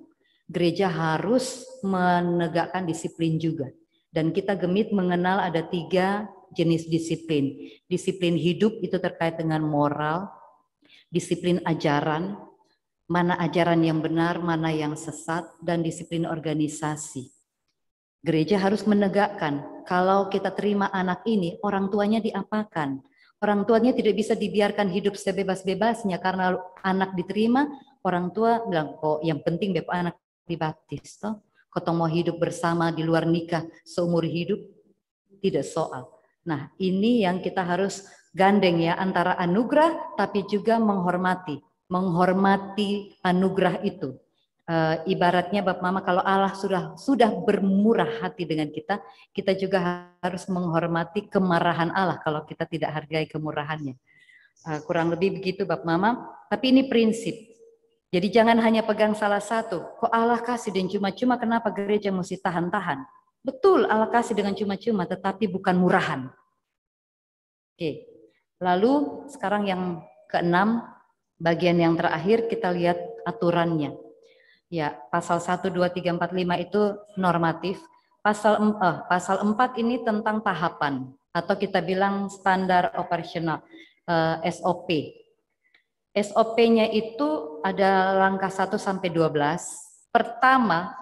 gereja harus menegakkan disiplin juga. Dan kita gemit mengenal ada 3 jenis disiplin. Disiplin hidup itu terkait dengan moral, disiplin ajaran, mana ajaran yang benar, mana yang sesat, dan disiplin organisasi. Gereja harus menegakkan, kalau kita terima anak ini, orang tuanya diapakan? Orang tuanya tidak bisa dibiarkan hidup sebebas-bebasnya, karena anak diterima, orang tua bilang, oh yang penting Bapak anak dibaptis, toh. Kotong mau hidup bersama di luar nikah seumur hidup, tidak soal. Nah, ini yang kita harus gandeng ya, antara anugerah tapi juga menghormati anugerah itu. Ibaratnya Bapak Mama, kalau Allah sudah bermurah hati dengan kita, kita juga harus menghormati kemarahan Allah kalau kita tidak hargai kemurahannya. Kurang lebih begitu Bapak Mama, tapi ini prinsip. Jadi jangan hanya pegang salah satu. Kok Allah kasih dan cuma-cuma, kenapa gereja mesti tahan-tahan? Betul, Allah kasih dengan cuma-cuma, tetapi bukan murahan. Oke. Lalu sekarang yang keenam, bagian yang terakhir kita lihat aturannya. Ya, pasal 1, 2, 3, 4, 5 itu normatif. Pasal 4 ini tentang tahapan atau kita bilang standar operasional, SOP. SOP-nya itu ada langkah 1 sampai 12. Pertama,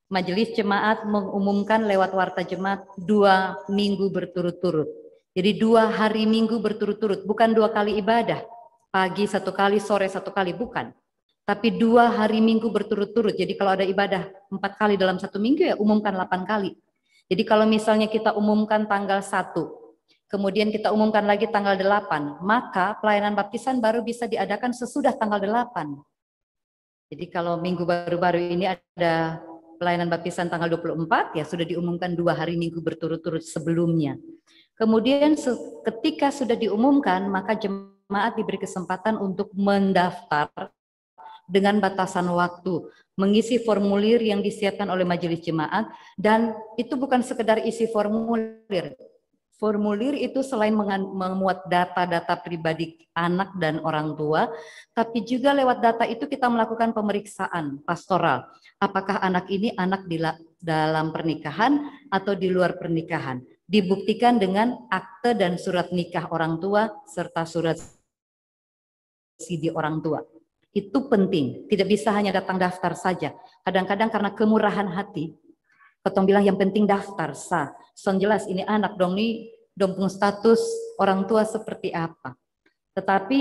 Majelis Jemaat mengumumkan lewat warta jemaat 2 minggu berturut-turut. Jadi 2 hari minggu berturut-turut, bukan 2 kali ibadah. Pagi 1 kali, sore 1 kali, bukan. Tapi 2 hari minggu berturut-turut. Jadi kalau ada ibadah 4 kali dalam 1 minggu ya umumkan 8 kali. Jadi kalau misalnya kita umumkan tanggal 1, kemudian kita umumkan lagi tanggal 8, maka pelayanan baptisan baru bisa diadakan sesudah tanggal 8. Jadi kalau minggu baru-baru ini ada pelayanan baptisan tanggal 24, ya sudah diumumkan 2 hari minggu berturut-turut sebelumnya. Kemudian ketika sudah diumumkan, maka jemaat diberi kesempatan untuk mendaftar dengan batasan waktu, mengisi formulir yang disiapkan oleh majelis jemaat, dan itu bukan sekedar isi formulir. Formulir itu selain memuat data-data pribadi anak dan orang tua, tapi juga lewat data itu kita melakukan pemeriksaan pastoral. Apakah anak ini anak di dalam pernikahan atau di luar pernikahan. Dibuktikan dengan akte dan surat nikah orang tua serta surat CD orang tua. Itu penting, tidak bisa hanya datang daftar saja. Kadang-kadang karena kemurahan hati, ketong bilang yang penting daftar sah. Son jelas ini anak dong nih, dong status orang tua seperti apa. Tetapi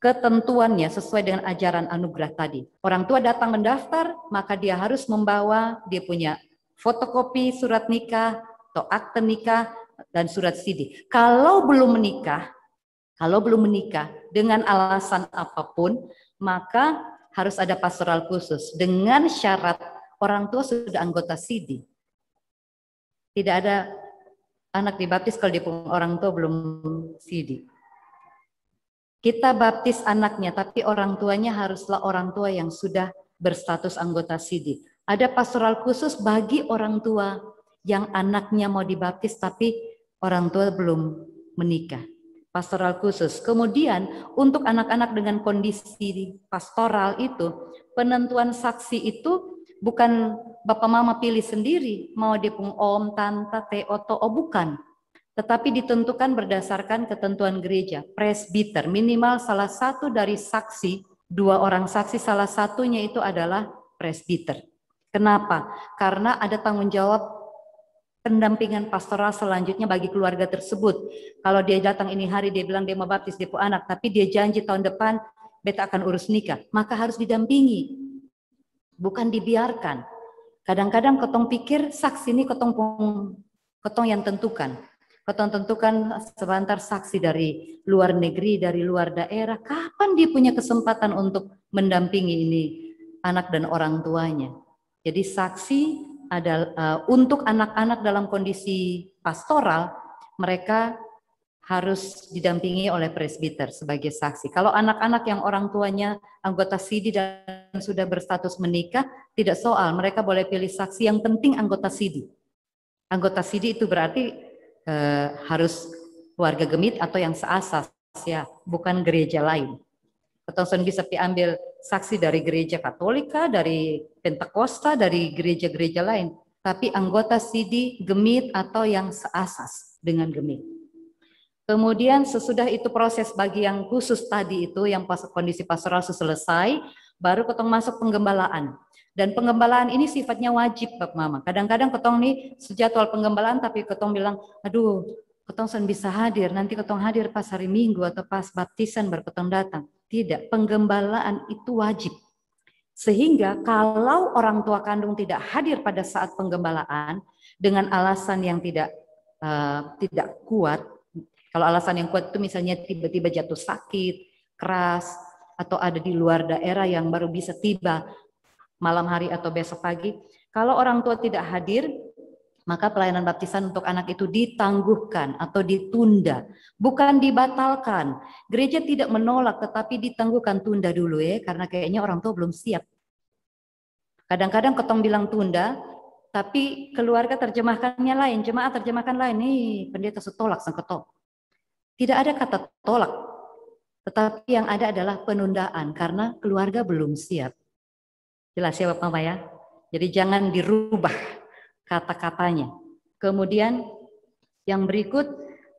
ketentuannya sesuai dengan ajaran anugerah tadi. Orang tua datang mendaftar, maka dia harus membawa, dia punya fotokopi surat nikah atau akte nikah dan surat CD. Kalau belum menikah dengan alasan apapun, maka harus ada pastoral khusus dengan syarat orang tua sudah anggota CD. Tidak ada anak dibaptis kalau dia orang tua belum CD. Kita baptis anaknya, tapi orang tuanya haruslah orang tua yang sudah berstatus anggota CD. Ada pastoral khusus bagi orang tua yang anaknya mau dibaptis tapi orang tua belum menikah. Pastoral khusus. Kemudian untuk anak-anak dengan kondisi pastoral itu, penentuan saksi itu bukan bapak mama pilih sendiri, mau dia pun om, tante, teh, oto, bukan. Tetapi ditentukan berdasarkan ketentuan gereja. Presbiter, minimal salah satu dari saksi, 2 orang saksi, salah satunya itu adalah presbiter. Kenapa? Karena ada tanggung jawab pendampingan pastoral selanjutnya bagi keluarga tersebut. Kalau dia datang ini hari, dia bilang dia mau baptis dia anak, tapi dia janji tahun depan beta akan urus nikah, maka harus didampingi, bukan dibiarkan. Kadang-kadang ketong pikir saksi ini ketong yang tentukan. Ketong tentukan sebentar saksi dari luar negeri, dari luar daerah, kapan dia punya kesempatan untuk mendampingi ini anak dan orang tuanya. Jadi saksi adalah untuk anak-anak dalam kondisi pastoral, mereka harus didampingi oleh presbiter sebagai saksi. Kalau anak-anak yang orang tuanya anggota CD dan sudah berstatus menikah, tidak soal, mereka boleh pilih saksi, yang penting anggota CD. Anggota CD itu berarti harus keluarga gemit atau yang seasas, ya, bukan gereja lain. Atau bisa diambil saksi dari gereja Katolika, dari Pentakosta, dari gereja-gereja lain, tapi anggota CD gemit atau yang seasas dengan gemit. Kemudian sesudah itu proses bagi yang khusus tadi itu, yang kondisi pastoral selesai, baru ketong masuk penggembalaan. Dan penggembalaan ini sifatnya wajib, Bapak Mama. Kadang-kadang ketong nih sejadwal penggembalaan, tapi ketong bilang, aduh, ketong sen bisa hadir, nanti ketong hadir pas hari Minggu atau pas baptisan baru ketong datang. Tidak, penggembalaan itu wajib. Sehingga kalau orang tua kandung tidak hadir pada saat penggembalaan dengan alasan yang tidak kuat, kalau alasan yang kuat itu misalnya tiba-tiba jatuh sakit, keras, atau ada di luar daerah yang baru bisa tiba malam hari atau besok pagi. Kalau orang tua tidak hadir, maka pelayanan baptisan untuk anak itu ditangguhkan atau ditunda, bukan dibatalkan. Gereja tidak menolak, tetapi ditangguhkan, tunda dulu ya, karena kayaknya orang tua belum siap. Kadang-kadang ketong bilang tunda, tapi keluarga terjemahkannya lain, jemaat terjemahkan lain. Nih, pendeta setolak sang ketong. Tidak ada kata tolak, tetapi yang ada adalah penundaan karena keluarga belum siap. Jelas ya Bapak Mama ya? Jadi jangan dirubah kata-katanya. Kemudian yang berikut,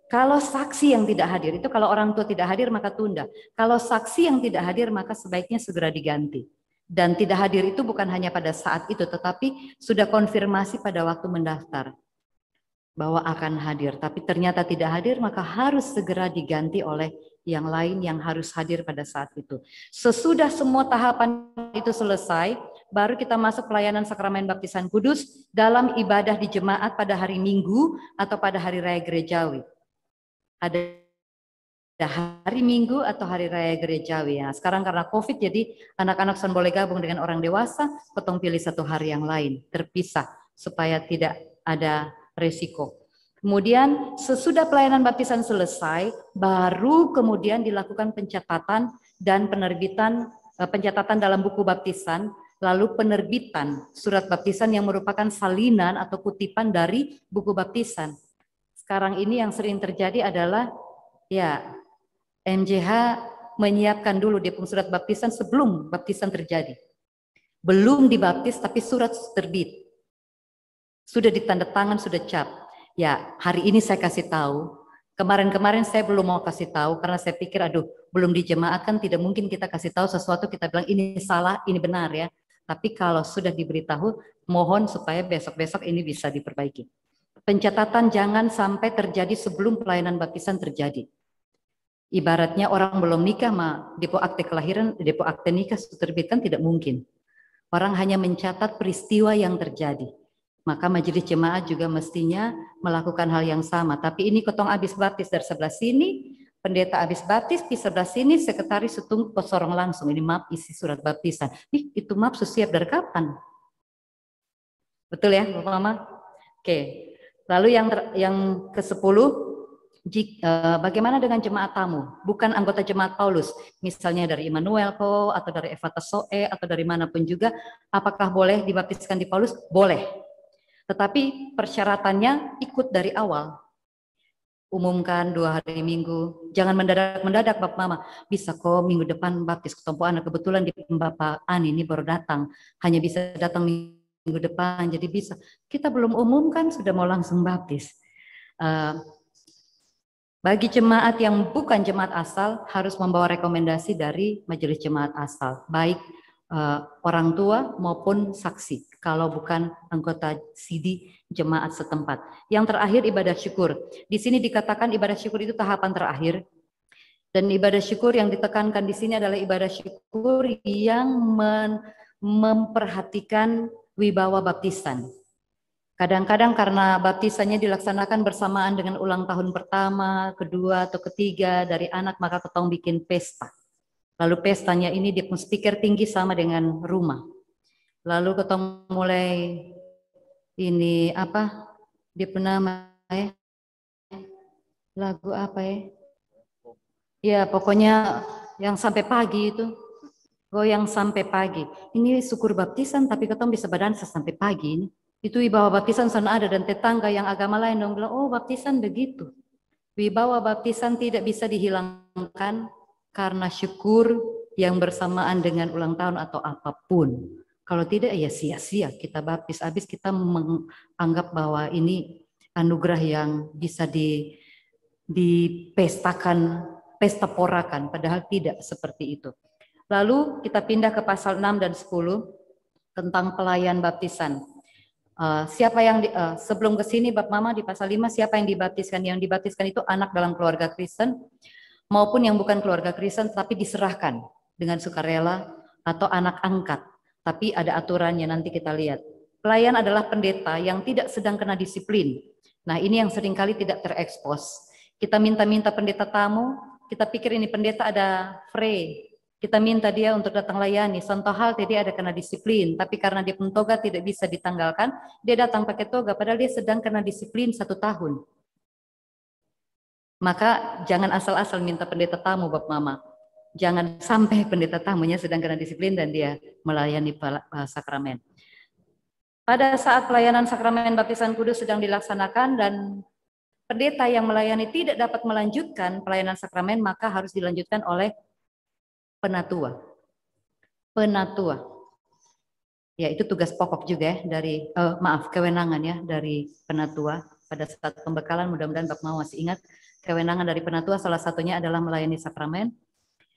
kalau saksi yang tidak hadir, itu kalau orang tua tidak hadir maka tunda. Kalau saksi yang tidak hadir maka sebaiknya segera diganti. Dan tidak hadir itu bukan hanya pada saat itu, tetapi sudah konfirmasi pada waktu mendaftar bahwa akan hadir, tapi ternyata tidak hadir, maka harus segera diganti oleh yang lain yang harus hadir pada saat itu. Sesudah semua tahapan itu selesai, baru kita masuk pelayanan sakramen baptisan kudus dalam ibadah di jemaat pada hari Minggu atau pada hari raya gerejawi. Ada hari Minggu atau hari raya gerejawi. Ya. Sekarang karena COVID, jadi anak-anak son boleh gabung dengan orang dewasa, potong pilih satu hari yang lain, terpisah, supaya tidak ada resiko. Kemudian sesudah pelayanan baptisan selesai, baru kemudian dilakukan pencatatan dan penerbitan, pencatatan dalam buku baptisan, lalu penerbitan surat baptisan yang merupakan salinan atau kutipan dari buku baptisan. Sekarang ini yang sering terjadi adalah ya MJH menyiapkan dulu dia surat baptisan sebelum baptisan terjadi. Belum dibaptis tapi surat terbit. Sudah ditanda tangan, sudah cap. Ya, hari ini saya kasih tahu. Kemarin-kemarin saya belum mau kasih tahu karena saya pikir aduh, belum dijemaatkan, tidak mungkin kita kasih tahu sesuatu kita bilang ini salah, ini benar ya. Tapi kalau sudah diberitahu, mohon supaya besok-besok ini bisa diperbaiki. Pencatatan jangan sampai terjadi sebelum pelayanan baptisan terjadi. Ibaratnya orang belum nikah mah depo akte kelahiran, depo akte nikah terbitkan tidak mungkin. Orang hanya mencatat peristiwa yang terjadi. Maka majelis jemaat juga mestinya melakukan hal yang sama. Tapi ini ketong habis baptis dari sebelah sini, pendeta habis baptis di sebelah sini, sekretaris setung posorong langsung. Ini map isi surat baptisan. Ih, itu map sudah siap dari kapan? Betul ya, Bapak Mama? Oke. Lalu yang ke-10, bagaimana dengan jemaat tamu? Bukan anggota jemaat Paulus, misalnya dari Immanuel atau dari Evata Soe atau dari manapun juga, apakah boleh dibaptiskan di Paulus? Boleh. Tetapi persyaratannya ikut dari awal. Umumkan 2 hari Minggu. Jangan mendadak Bapak Mama. Bisa kok minggu depan baptis ketompo anak. Kebetulan di Bapak Ani ini baru datang. Hanya bisa datang minggu depan. Jadi bisa. Kita belum umumkan sudah mau langsung baptis. Bagi jemaat yang bukan jemaat asal harus membawa rekomendasi dari majelis jemaat asal. Baik orang tua maupun saksi kalau bukan anggota CD jemaat setempat. Yang terakhir ibadah syukur. Di sini dikatakan ibadah syukur itu tahapan terakhir. Dan ibadah syukur yang ditekankan di sini adalah ibadah syukur yang memperhatikan wibawa baptisan. Kadang-kadang karena baptisannya dilaksanakan bersamaan dengan ulang tahun pertama, kedua atau ketiga dari anak, maka ketong bikin pesta. Lalu pestanya ini di speaker tinggi sama dengan rumah. Lalu ketong mulai ini apa? Dia nama ya? Lagu apa ya? Ya pokoknya yang sampai pagi itu. Goyang sampai pagi. Ini syukur baptisan tapi ketong bisa berdansa sampai pagi ini. Itu wibawa baptisan sana ada dan tetangga yang agama lain dong bilang, oh baptisan begitu. Wibawa baptisan tidak bisa dihilangkan karena syukur yang bersamaan dengan ulang tahun atau apapun. Kalau tidak ya sia-sia kita baptis. Habis kita menganggap bahwa ini anugerah yang bisa dipestakan, pesta porakan. Padahal tidak seperti itu. Lalu kita pindah ke pasal 6 dan 10 tentang pelayan baptisan. Siapa yang sebelum ke sini Bapak Mama di pasal 5 siapa yang dibaptiskan? Yang dibaptiskan itu anak dalam keluarga Kristen maupun yang bukan keluarga Kristen tapi diserahkan dengan sukarela atau anak angkat. Tapi ada aturannya nanti kita lihat. Pelayan adalah pendeta yang tidak sedang kena disiplin. Nah, ini yang seringkali tidak terekspos. Kita minta-minta pendeta tamu, kita pikir ini pendeta ada free. Kita minta dia untuk datang layani. Contoh hal tadi ada kena disiplin, tapi karena dia pun toga tidak bisa ditanggalkan, dia datang pakai toga, padahal dia sedang kena disiplin 1 tahun. Maka jangan asal-asal minta pendeta tamu, Bapak Mama. Jangan sampai pendeta tamunya sedang kena disiplin dan dia melayani sakramen. Pada saat pelayanan sakramen baptisan kudus sedang dilaksanakan dan pendeta yang melayani tidak dapat melanjutkan pelayanan sakramen, maka harus dilanjutkan oleh penatua. Penatua. Ya, itu tugas pokok juga ya dari kewenangan ya dari penatua. Pada saat pembekalan mudah-mudahan Bapak Mama masih ingat kewenangan dari penatua salah satunya adalah melayani sakramen.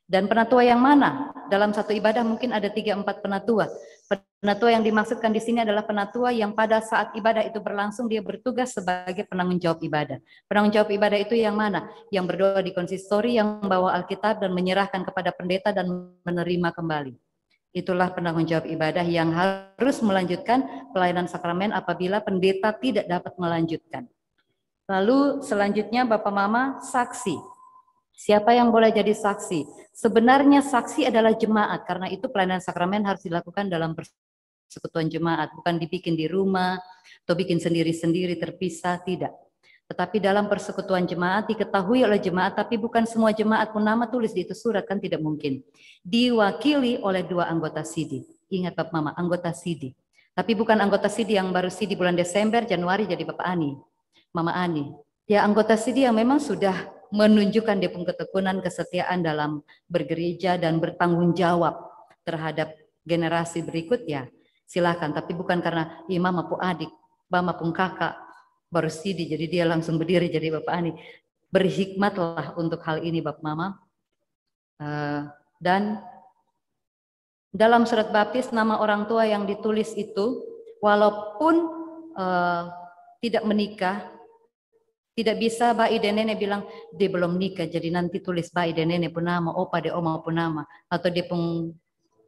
Dan penatua yang mana? Dalam satu ibadah mungkin ada 3-4 penatua. Penatua yang dimaksudkan di sini adalah penatua yang pada saat ibadah itu berlangsung dia bertugas sebagai penanggung jawab ibadah. Penanggung jawab ibadah itu yang mana? Yang berdoa di konsistori, yang membawa Alkitab dan menyerahkan kepada pendeta dan menerima kembali. Itulah penanggung jawab ibadah yang harus melanjutkan pelayanan sakramen apabila pendeta tidak dapat melanjutkan. Lalu selanjutnya Bapak Mama, saksi. Siapa yang boleh jadi saksi? Sebenarnya saksi adalah jemaat, karena itu pelayanan sakramen harus dilakukan dalam persekutuan jemaat, bukan dibikin di rumah atau bikin sendiri-sendiri terpisah, tidak. Tetapi dalam persekutuan jemaat diketahui oleh jemaat, tapi bukan semua jemaat pun nama tulis di itu surat, kan tidak mungkin. Diwakili oleh 2 anggota sidi. Ingat Bapak Mama, anggota sidi. Tapi bukan anggota sidi yang baru sidi bulan Desember, Januari jadi Bapak Ani, Mama Ani. Ya anggota sidi yang memang sudah menunjukkan dia punya ketekunan, kesetiaan dalam bergereja dan bertanggung jawab terhadap generasi berikut ya silakan. Tapi bukan karena imam maupun adik, mama pun kakak baru sidi jadi dia langsung berdiri jadi Bapak Ani. Berhikmatlah untuk hal ini Bapak Mama. Dan dalam surat baptis nama orang tua yang ditulis itu walaupun tidak menikah, tidak bisa ba ide nenek bilang dia belum nikah jadi nanti tulis ba ide nenek pun nama, opa de oma pun nama, atau dia pun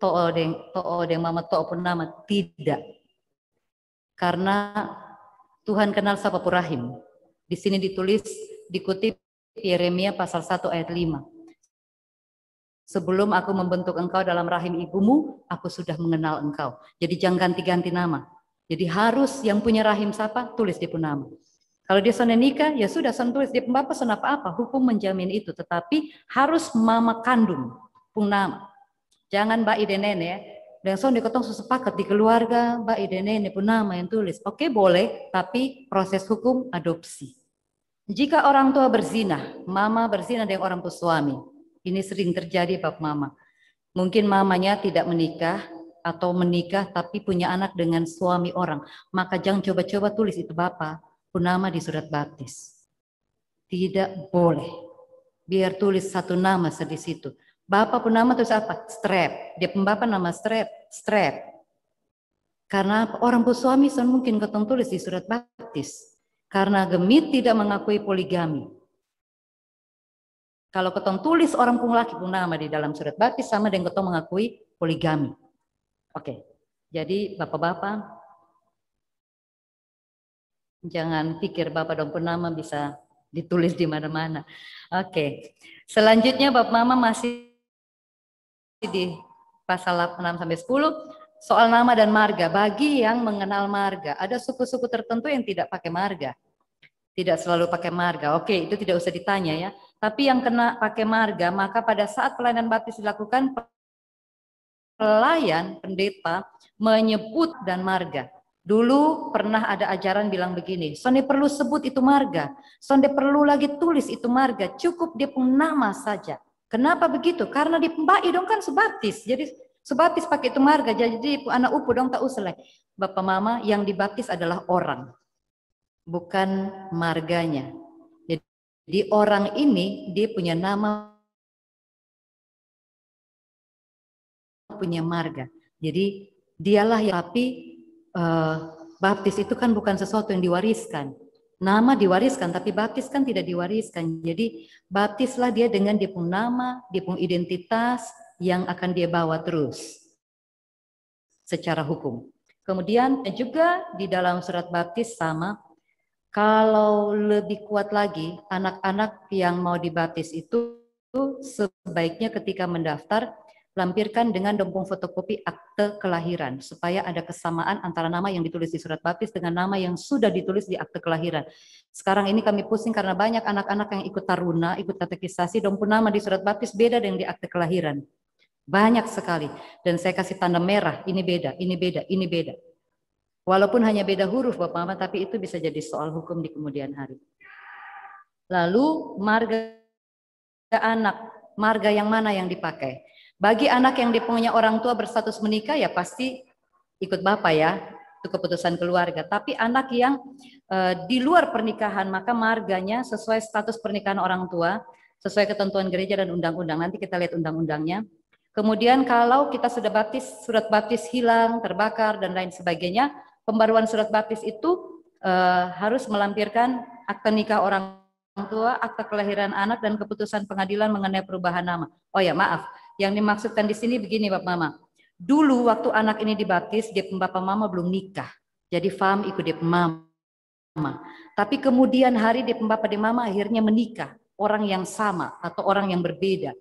to'o de mama to'o pun nama. Tidak. Karena Tuhan kenal siapa pun rahim. Di sini ditulis, dikutip Yeremia pasal 1 ayat 5. Sebelum aku membentuk engkau dalam rahim ibumu, aku sudah mengenal engkau. Jadi jangan ganti-ganti nama. Jadi harus yang punya rahim siapa, tulis dia pun nama. Kalau dia son nikah, ya sudah son tulis dia pembapa son apa-apa, hukum menjamin itu. Tetapi harus mama kandung pun nama. Jangan mbak ide nenek, dan son dikotong sepakat di keluarga, mbak ide nenek pun nama yang tulis. Oke boleh, tapi proses hukum adopsi. Jika orang tua berzina, mama berzina dengan orang tua suami. Ini sering terjadi Bapak Mama. Mungkin mamanya tidak menikah atau menikah tapi punya anak dengan suami orang. Maka jangan coba-coba tulis itu Bapak pun nama di surat baptis. Tidak boleh. Biar tulis satu nama di situ. Bapak pun nama tulis apa? Strap. Dia pembapa nama strap. Karena orang pun suami mungkin ketong tulis di surat baptis. Karena gemit tidak mengakui poligami. Kalau ketong tulis orang pun laki pun nama di dalam surat baptis sama dengan ketong mengakui poligami. Oke. Jadi bapak-bapak jangan pikir Bapak dong pun nama bisa ditulis di mana-mana. Oke. Selanjutnya Bapak Mama masih di pasal 6 sampai 10 soal nama dan marga. Bagi yang mengenal marga, ada suku-suku tertentu yang tidak pakai marga. Tidak selalu pakai marga. Oke, itu tidak usah ditanya ya. Tapi yang kena pakai marga, maka pada saat pelayanan baptis dilakukan, pelayan pendeta menyebut dan marga. Dulu pernah ada ajaran bilang begini, sonde perlu sebut itu marga, sonde perlu lagi tulis itu marga, cukup dia pun nama saja. Kenapa begitu? Karena di pembai dong kan sebaptis, jadi sebaptis pakai itu marga, jadi anak upu dong tak usah lah. Bapak Mama yang dibaptis adalah orang, bukan marganya. Jadi orang ini dia punya nama, punya marga. Jadi dialah yang tapi baptis itu kan bukan sesuatu yang diwariskan. Nama diwariskan, tapi baptis kan tidak diwariskan. Jadi baptislah dia dengan dia pun nama, dia pun identitas yang akan dia bawa terus secara hukum. Kemudian juga di dalam surat baptis sama, kalau lebih kuat lagi, anak-anak yang mau dibaptis itu sebaiknya ketika mendaftar lampirkan dengan dompung fotokopi akte kelahiran supaya ada kesamaan antara nama yang ditulis di surat baptis dengan nama yang sudah ditulis di akte kelahiran. Sekarang ini kami pusing karena banyak anak-anak yang ikut taruna, ikut katekisasi, dompung nama di surat baptis beda dengan di akte kelahiran. Banyak sekali. Dan saya kasih tanda merah, ini beda, ini beda, ini beda. Walaupun hanya beda huruf Bapak Mama, tapi itu bisa jadi soal hukum di kemudian hari. Lalu marga anak, marga yang mana yang dipakai? Bagi anak yang dipunya orang tua berstatus menikah ya pasti ikut bapak ya, itu keputusan keluarga. Tapi anak yang di luar pernikahan maka marganya sesuai status pernikahan orang tua, sesuai ketentuan gereja dan undang-undang. Nanti kita lihat undang-undangnya. Kemudian kalau kita sudah baptis, surat baptis hilang, terbakar dan lain sebagainya, pembaruan surat baptis itu harus melampirkan akte nikah orang tua, akte kelahiran anak, dan keputusan pengadilan mengenai perubahan nama. Oh ya maaf, yang dimaksudkan di sini begini Bapak Mama. Dulu waktu anak ini dibaptis, dia Bapak Mama belum nikah. Jadi Fam ikut dia Mama. Tapi kemudian hari dia Bapak di Mama akhirnya menikah. Orang yang sama atau orang yang berbeda.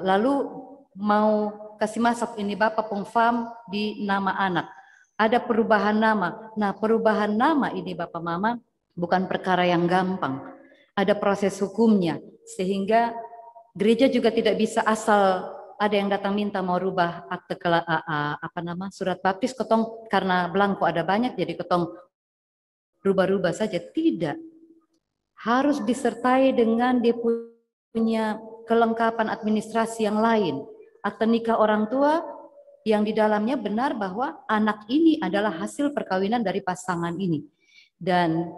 Lalu mau kasih masuk ini Bapak Pung Fam di nama anak. Ada perubahan nama. Nah perubahan nama ini Bapak Mama bukan perkara yang gampang. Ada proses hukumnya. Sehingga gereja juga tidak bisa asal ada yang datang minta mau rubah akte surat baptis ketong karena belangko ada banyak jadi ketong rubah-rubah saja, tidak. Harus disertai dengan dia punya kelengkapan administrasi yang lain. Akte nikah orang tua yang di dalamnya benar bahwa anak ini adalah hasil perkawinan dari pasangan ini. Dan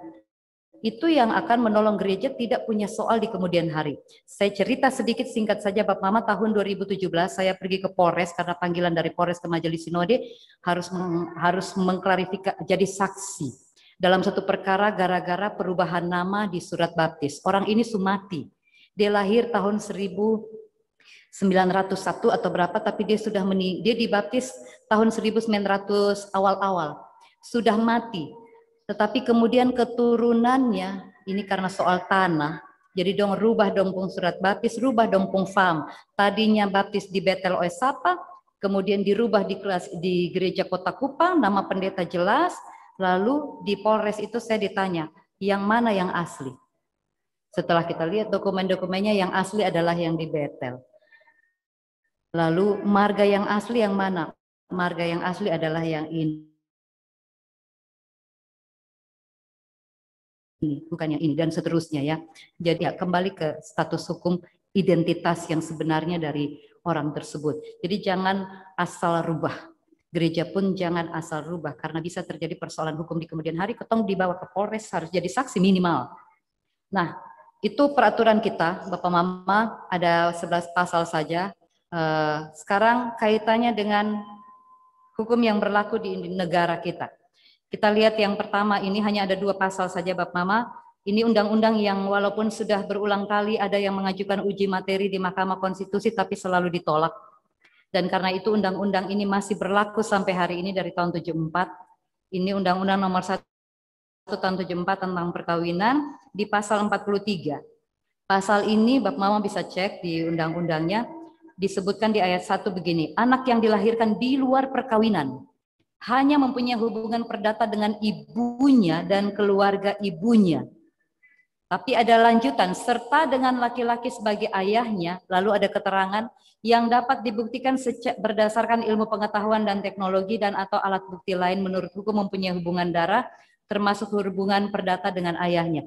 itu yang akan menolong gereja tidak punya soal di kemudian hari. Saya cerita sedikit singkat saja Bapak Mama, tahun 2017 saya pergi ke Polres karena panggilan dari Polres ke Majelis Sinode harus mengklarifikasi jadi saksi dalam satu perkara gara-gara perubahan nama di surat baptis. Orang ini Sumati. Dia lahir tahun 1901 atau berapa, tapi dia sudah dia dibaptis tahun 1900 awal-awal. Sudah mati. Tetapi kemudian keturunannya, ini karena soal tanah, jadi dong rubah dong pung surat baptis, rubah dong pung Fam. Tadinya baptis di Betel Oesapa, kemudian dirubah di gereja Kota Kupang, nama pendeta jelas, lalu di Polres itu saya ditanya, yang mana yang asli? Setelah kita lihat dokumen-dokumennya, yang asli adalah yang di Betel. Lalu marga yang asli yang mana? Marga yang asli adalah yang ini. Bukan yang ini dan seterusnya ya. Jadi ya, kembali ke status hukum identitas yang sebenarnya dari orang tersebut. Jadi jangan asal rubah. Gereja pun jangan asal rubah karena bisa terjadi persoalan hukum di kemudian hari. Ketong dibawa ke Polres harus jadi saksi minimal. Nah, itu peraturan kita, Bapak Mama, ada 11 pasal saja. Sekarang kaitannya dengan hukum yang berlaku di negara kita. Kita lihat yang pertama ini hanya ada 2 pasal saja Bapak Mama. Ini undang-undang yang walaupun sudah berulang kali ada yang mengajukan uji materi di Mahkamah Konstitusi tapi selalu ditolak. Dan karena itu undang-undang ini masih berlaku sampai hari ini dari tahun 74. Ini Undang-Undang Nomor 1 tahun 74 tentang perkawinan di pasal 43. Pasal ini Bapak Mama bisa cek di undang-undangnya, disebutkan di ayat 1 begini, anak yang dilahirkan di luar perkawinan hanya mempunyai hubungan perdata dengan ibunya dan keluarga ibunya. Tapi ada lanjutan, serta dengan laki-laki sebagai ayahnya, lalu ada keterangan yang dapat dibuktikan berdasarkan ilmu pengetahuan dan teknologi dan atau alat bukti lain menurut hukum mempunyai hubungan darah, termasuk hubungan perdata dengan ayahnya.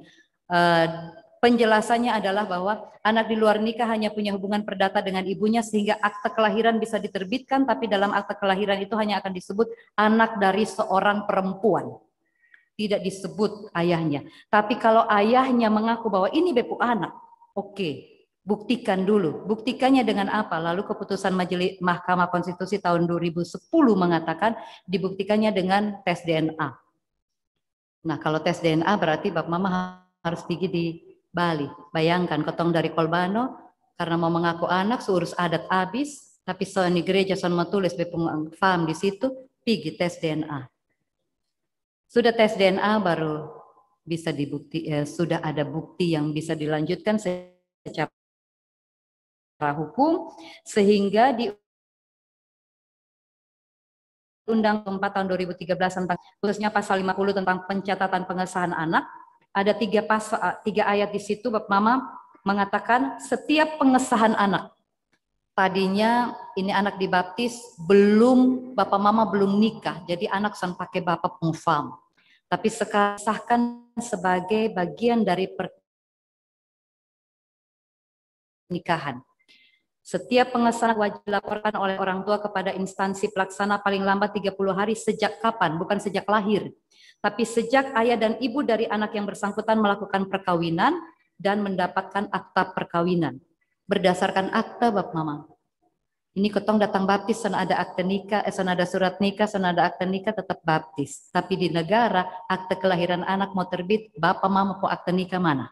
Penjelasannya adalah bahwa anak di luar nikah hanya punya hubungan perdata dengan ibunya sehingga akte kelahiran bisa diterbitkan, tapi dalam akte kelahiran itu hanya akan disebut anak dari seorang perempuan. Tidak disebut ayahnya. Tapi kalau ayahnya mengaku bahwa ini bepu anak, oke, buktikan dulu. Buktikannya dengan apa? Lalu keputusan Majelis Mahkamah Konstitusi tahun 2010 mengatakan dibuktikannya dengan tes DNA. Nah, kalau tes DNA berarti Bapak Mama harus pergi di Bali. Bayangkan ketong dari Kolbano karena mau mengaku anak seurus adat habis, tapi soal gereja son mau tulis bepung Fam di situ, pergi tes DNA. Sudah tes DNA baru bisa dibukti, sudah ada bukti yang bisa dilanjutkan secara hukum sehingga di Undang-Undang 4 tahun 2013 tentang khususnya pasal 50 tentang pencatatan pengesahan anak. Ada 3 ayat di situ Bapak Mama mengatakan setiap pengesahan anak. Tadinya ini anak dibaptis belum Bapak Mama belum nikah, jadi anak san pakai Bapak pengfam. Tapi sekarang sahkan sebagai bagian dari pernikahan. Setiap pengesahan wajib dilaporkan oleh orang tua kepada instansi pelaksana paling lambat 30 hari sejak kapan? Bukan sejak lahir, tapi sejak ayah dan ibu dari anak yang bersangkutan melakukan perkawinan dan mendapatkan akta perkawinan. Berdasarkan akta Bapak Mama. Ini ketong datang baptis, sana ada akte nikah, sana ada surat nikah, sana ada akte nikah, tetap baptis. Tapi di negara, akte kelahiran anak mau terbit, Bapak Mama mau akte nikah mana?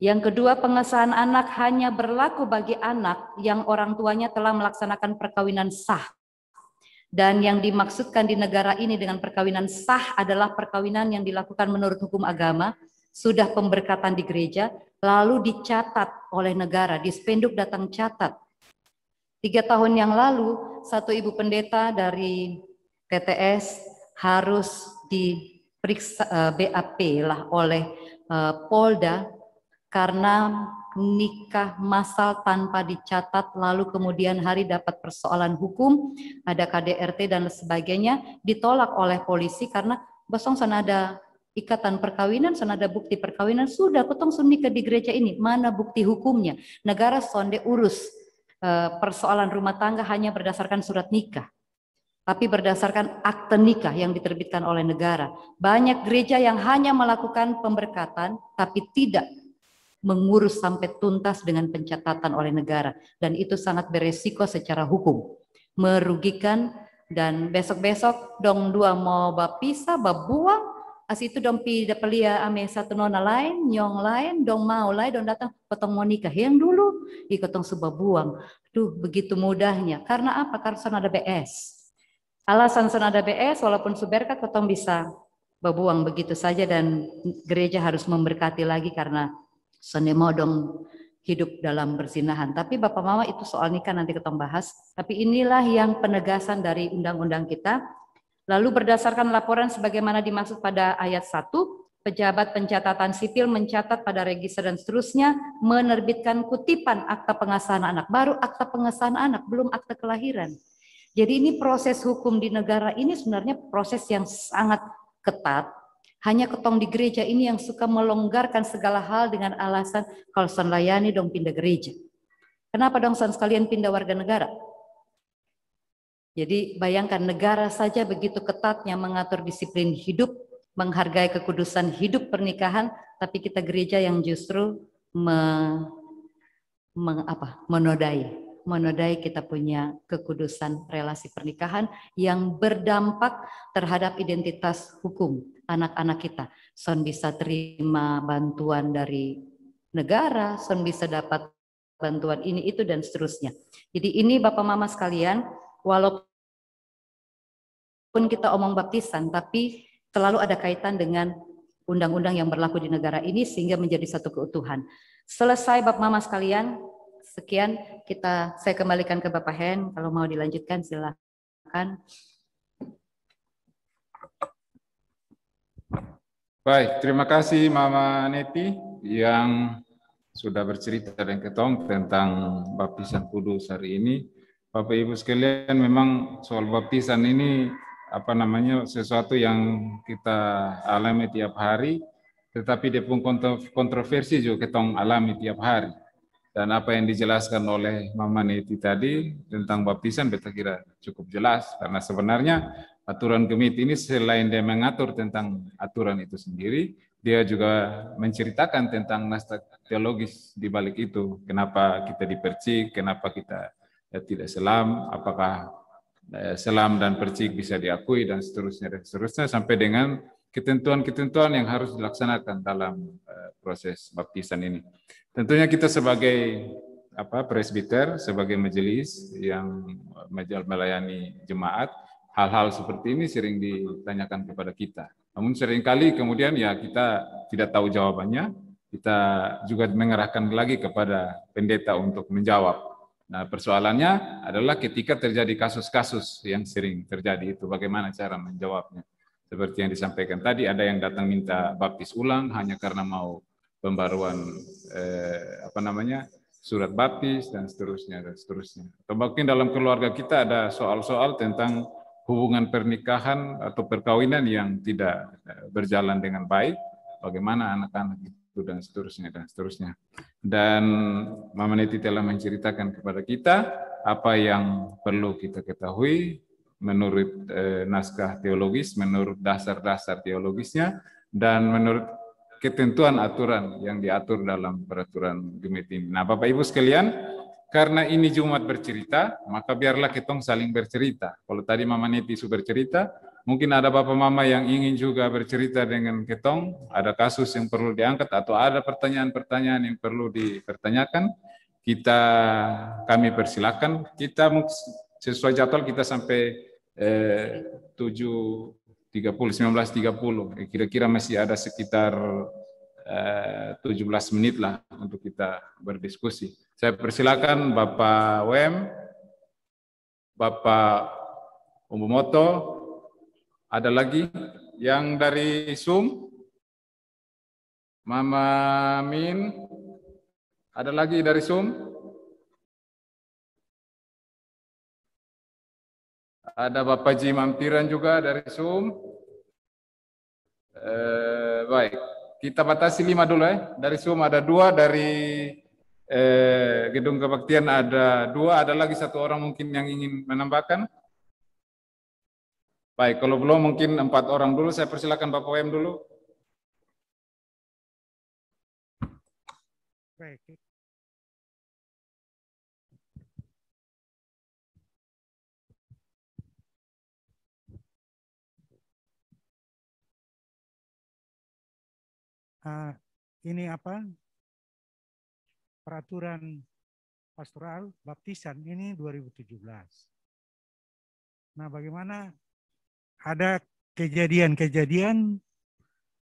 Yang kedua, pengesahan anak hanya berlaku bagi anak yang orang tuanya telah melaksanakan perkawinan sah. Dan yang dimaksudkan di negara ini dengan perkawinan sah adalah perkawinan yang dilakukan menurut hukum agama, sudah pemberkatan di gereja, lalu dicatat oleh negara, di spenduk datang catat. 3 tahun yang lalu, satu ibu pendeta dari TTS harus diperiksa BAP lah oleh Polda karena nikah massal tanpa dicatat, lalu kemudian hari dapat persoalan hukum, ada KDRT dan sebagainya, ditolak oleh polisi karena bosong sana ada ikatan perkawinan, sana ada bukti perkawinan, sudah potong nikah di gereja ini, mana bukti hukumnya? Negara sonde urus persoalan rumah tangga hanya berdasarkan surat nikah, tapi berdasarkan akte nikah yang diterbitkan oleh negara. Banyak gereja yang hanya melakukan pemberkatan, tapi tidak mengurus sampai tuntas dengan pencatatan oleh negara. Dan itu sangat beresiko secara hukum, merugikan. Dan besok-besok dong dua mau bapisa, babuang, as itu dong pelia ame satu nona lain, nyong lain, dong mau lain, dong datang potong mau nikah yang dulu, ikutong subah buang. Duh, begitu mudahnya. Karena apa? Karena sana ada BS. Alasan sana ada BS, walaupun suberkat potong bisa babuang begitu saja dan gereja harus memberkati lagi karena sana mau dong hidup dalam berzinahan. Tapi Bapak Mama itu soal nikah nanti ketong bahas. Tapi inilah yang penegasan dari undang-undang kita. Lalu berdasarkan laporan sebagaimana dimaksud pada ayat 1, pejabat pencatatan sipil mencatat pada register dan seterusnya, menerbitkan kutipan akta pengesahan anak. Baru akta pengesahan anak, belum akta kelahiran. Jadi ini proses hukum di negara ini sebenarnya proses yang sangat ketat. Hanya ketong di gereja ini yang suka melonggarkan segala hal dengan alasan kalau san layani dong pindah gereja. Kenapa dong san sekalian pindah warga negara? Jadi bayangkan negara saja begitu ketatnya mengatur disiplin hidup, menghargai kekudusan hidup pernikahan, tapi kita gereja yang justru menodai kita punya kekudusan relasi pernikahan yang berdampak terhadap identitas hukum anak-anak kita. Son bisa terima bantuan dari negara, son bisa dapat bantuan ini, itu, dan seterusnya. Jadi ini Bapak Mama sekalian, walaupun kita omong baptisan, tapi selalu ada kaitan dengan undang-undang yang berlaku di negara ini sehingga menjadi satu keutuhan. Selesai Bapak Mama sekalian, sekian saya kembalikan ke Bapak Hen, kalau mau dilanjutkan silakan. Baik, terima kasih Mama Neti yang sudah bercerita dan ketong tentang baptisan kudus hari ini. Bapak Ibu sekalian, memang soal baptisan ini sesuatu yang kita alami tiap hari, tetapi dia pun kontroversi juga ketong alami tiap hari. Dan apa yang dijelaskan oleh Mama Neti tadi tentang baptisan beta kira cukup jelas, karena sebenarnya aturan Gemit ini selain dia mengatur tentang aturan itu sendiri, dia juga menceritakan tentang naskah teologis di balik itu. Kenapa kita dipercik, kenapa kita tidak selam, apakah selam dan percik bisa diakui, dan seterusnya sampai dengan ketentuan-ketentuan yang harus dilaksanakan dalam proses baptisan ini. Tentunya kita sebagai presbiter, sebagai majelis yang melayani jemaat, hal-hal seperti ini sering ditanyakan kepada kita. Namun seringkali kemudian ya kita tidak tahu jawabannya, kita juga mengerahkan lagi kepada pendeta untuk menjawab. Nah, persoalannya adalah ketika terjadi kasus-kasus yang sering terjadi itu, bagaimana cara menjawabnya. Seperti yang disampaikan tadi, ada yang datang minta baptis ulang hanya karena mau pembaruan surat baptis dan seterusnya. Atau mungkin dalam keluarga kita ada soal-soal tentang hubungan pernikahan atau perkawinan yang tidak berjalan dengan baik, bagaimana anak-anak waktu dan seterusnya dan seterusnya. Dan Mama Neti telah menceritakan kepada kita apa yang perlu kita ketahui menurut naskah teologis, menurut dasar-dasar teologisnya, dan menurut ketentuan aturan yang diatur dalam peraturan Gemit ini. Nah, Bapak Ibu sekalian, karena ini Jumat bercerita, maka biarlah kita saling bercerita. Kalau tadi Mama Neti sudah bercerita, mungkin ada Bapak Mama yang ingin juga bercerita dengan ketong, ada kasus yang perlu diangkat atau ada pertanyaan-pertanyaan yang perlu dipertanyakan, kami persilakan. Kita sesuai jadwal kita sampai 19.30. Kira-kira masih ada sekitar 17 menit lah untuk kita berdiskusi. Saya persilakan Bapak Wem, Bapak Umumoto, ada lagi yang dari Zoom? Mama Min, ada lagi dari Zoom? Ada Bapak Ji Mamtiran juga dari Zoom. Baik, kita batasi 5 dulu ya. Dari Zoom ada 2, dari Gedung Kebaktian ada 2, ada lagi 1 orang mungkin yang ingin menambahkan. Baik, kalau belum mungkin 4 orang dulu. Saya persilakan Bapak Wem dulu. Baik. Ini apa? Peraturan pastoral baptisan ini 2017. Nah, bagaimana ada kejadian-kejadian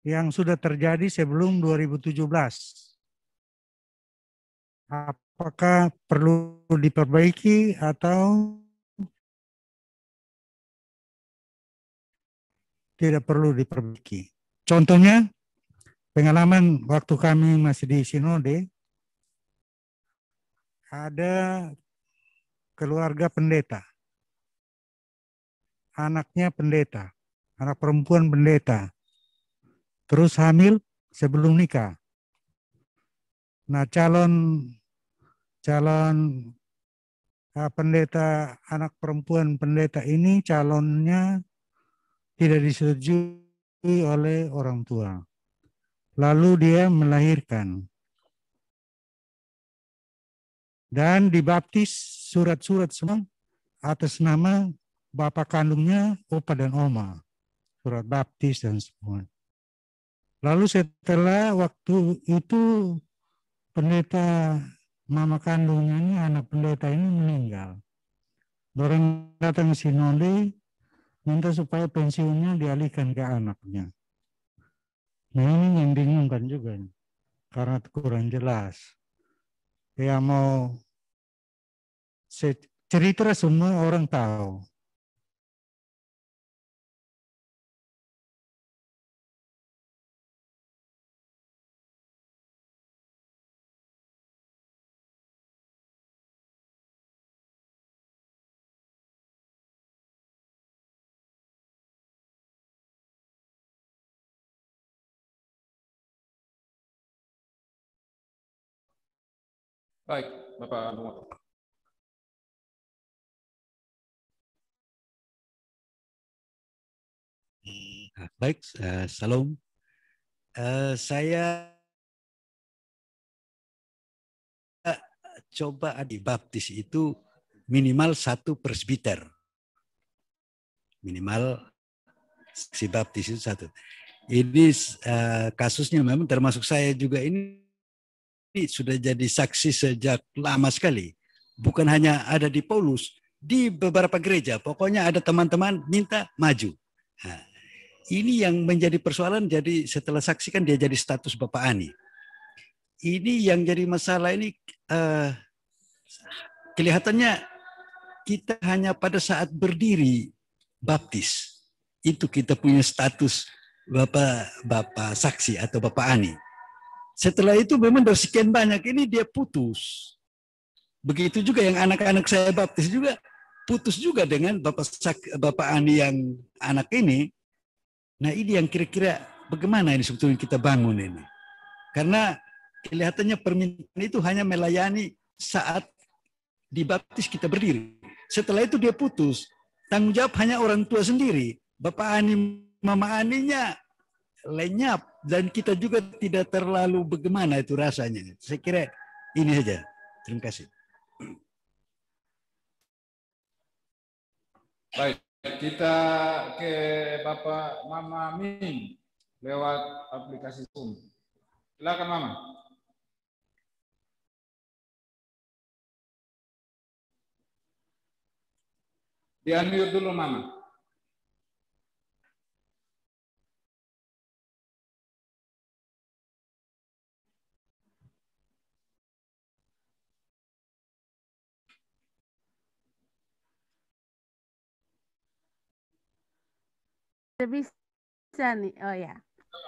yang sudah terjadi sebelum 2017? Apakah perlu diperbaiki atau tidak perlu diperbaiki? Contohnya, pengalaman waktu kami masih di sinode, ada keluarga pendeta, anaknya pendeta, anak perempuan pendeta, terus hamil sebelum nikah. Nah, calon pendeta, anak perempuan pendeta ini calonnya tidak disetujui oleh orang tua. Lalu dia melahirkan. Dan dibaptis surat-surat semua atas nama bapak kandungnya, opa dan oma. Surat baptis dan semua. Lalu setelah waktu itu pendeta mama kandungnya ini, anak pendeta ini meninggal. Orang datang ke sinode minta supaya pensiunnya dialihkan ke anaknya. Nah, ini yang bingungkan juga nih, karena kurang jelas. Ya mau cerita semua orang tahu. Baik, Bapak Umumoto. Baik, salam. Saya coba dibaptis itu minimal 1 presbiter. Minimal si baptis itu 1. Ini kasusnya memang termasuk saya juga ini sudah jadi saksi sejak lama sekali. Bukan hanya ada di Paulus, di beberapa gereja. Pokoknya ada teman-teman minta maju. Nah, ini yang menjadi persoalan. Jadi setelah saksikan dia jadi status Bapak Ani. Ini yang jadi masalah ini kelihatannya kita hanya pada saat berdiri baptis itu kita punya status Bapak saksi atau Bapak Ani. Setelah itu memang dari sekian banyak ini dia putus. Begitu juga yang anak-anak saya baptis juga putus juga dengan Bapak Ani yang anak ini. Nah, ini yang kira-kira bagaimana ini sebetulnya kita bangun ini. Karena kelihatannya permintaan itu hanya melayani saat dibaptis kita berdiri. Setelah itu dia putus. Tanggung jawab hanya orang tua sendiri. Bapak Ani, Mama Aninya lenyap. Dan kita juga tidak terlalu bagaimana itu rasanya. Saya kira ini saja. Terima kasih. Baik, kita ke Bapak Mama Min lewat aplikasi Zoom. Silakan Mama. Di-unmute dulu Mama. Bisa nih, oh ya.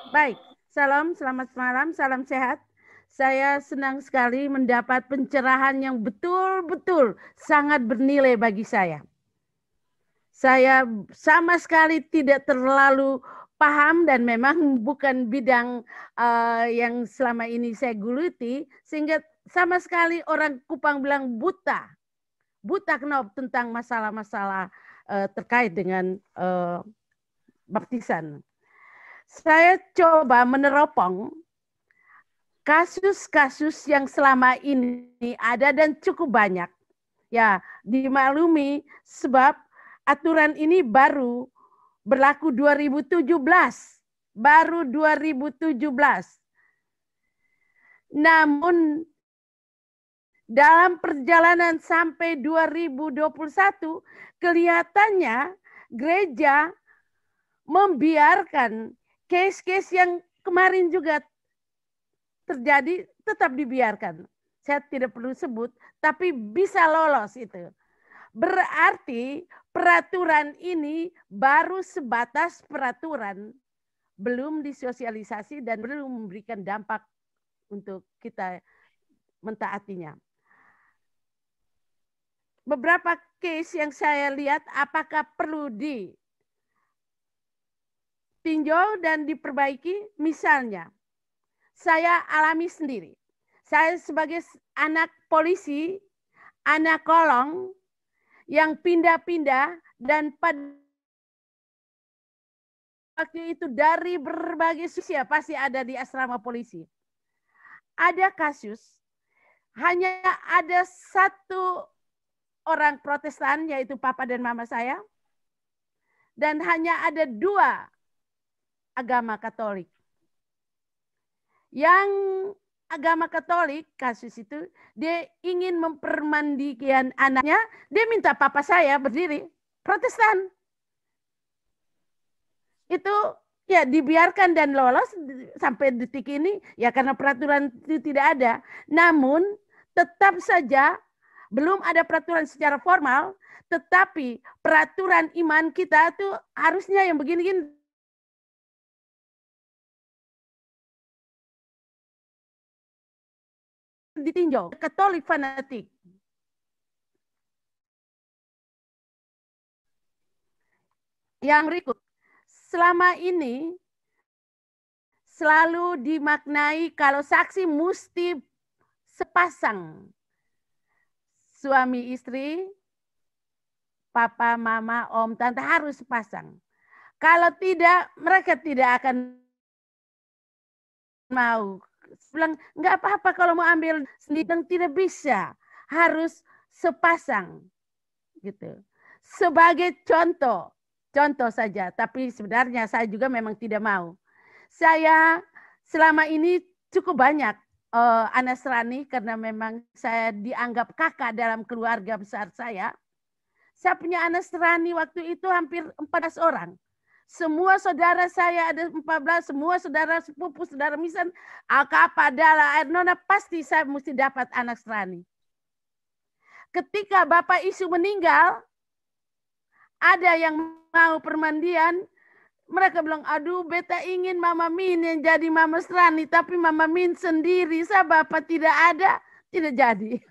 Baik, selamat malam, salam sehat. Saya senang sekali mendapat pencerahan yang betul-betul sangat bernilai bagi saya. Saya sama sekali tidak terlalu paham dan memang bukan bidang yang selama ini saya geluti, sehingga sama sekali orang Kupang bilang buta kenop tentang masalah-masalah terkait dengan baptisan. Saya coba meneropong kasus-kasus yang selama ini ada dan cukup banyak. Ya, dimaklumi sebab aturan ini baru berlaku 2017. Baru 2017. Namun dalam perjalanan sampai 2021 kelihatannya gereja membiarkan case-case yang kemarin juga terjadi tetap dibiarkan. Saya tidak perlu sebut, tapi bisa lolos itu. Berarti peraturan ini baru sebatas peraturan, belum disosialisasi dan belum memberikan dampak untuk kita mentaatinya. Beberapa case yang saya lihat apakah perlu ditinjau dan diperbaiki, misalnya saya alami sendiri. Saya sebagai anak polisi, anak kolong yang pindah-pindah dan pada waktu itu dari berbagai usia pasti ada di asrama polisi. Ada kasus, hanya ada satu orang Protestan, yaitu papa dan mama saya, dan hanya ada 2 agama Katolik. Yang agama Katolik, kasus itu, dia ingin mempermandikan anaknya, dia minta papa saya berdiri, Protestan. Itu ya dibiarkan dan lolos sampai detik ini, ya karena peraturan itu tidak ada. Namun tetap saja, belum ada peraturan secara formal, tetapi peraturan iman kita itu harusnya yang begini-gini ditinjau. Katolik fanatik. Yang berikut, selama ini selalu dimaknai kalau saksi mesti sepasang. Suami istri, papa, mama, om, tante harus sepasang. Kalau tidak, mereka tidak akan mau. Bilang, nggak apa-apa kalau mau ambil sendiri, dan tidak bisa. Harus sepasang. Gitu. Sebagai contoh saja. Tapi sebenarnya saya juga memang tidak mau. Saya selama ini cukup banyak anak serani karena memang saya dianggap kakak dalam keluarga besar saya. Saya punya anak serani waktu itu hampir 14 orang. Semua saudara saya ada 14, semua saudara sepupu, saudara misan, Akapa, Dala, Ernona, pasti saya mesti dapat anak serani. Ketika Bapak Isu meninggal, ada yang mau permandian, mereka bilang, aduh beta ingin Mama Min yang jadi Mama serani, tapi Mama Min sendiri, saya Bapak tidak ada, tidak jadi.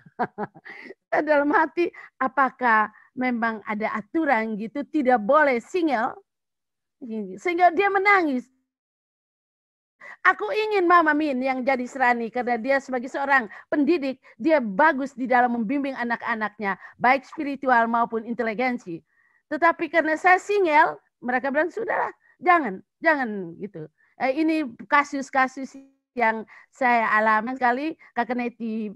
Dalam hati, apakah memang ada aturan gitu, tidak boleh single? Sehingga dia menangis. Aku ingin Mama Min yang jadi Serani karena dia sebagai seorang pendidik, dia bagus di dalam membimbing anak-anaknya, baik spiritual maupun inteligensi. Tetapi karena saya single, mereka bilang sudahlah, jangan gitu. Ini kasus-kasus yang saya alami sekali. Kakak Neti,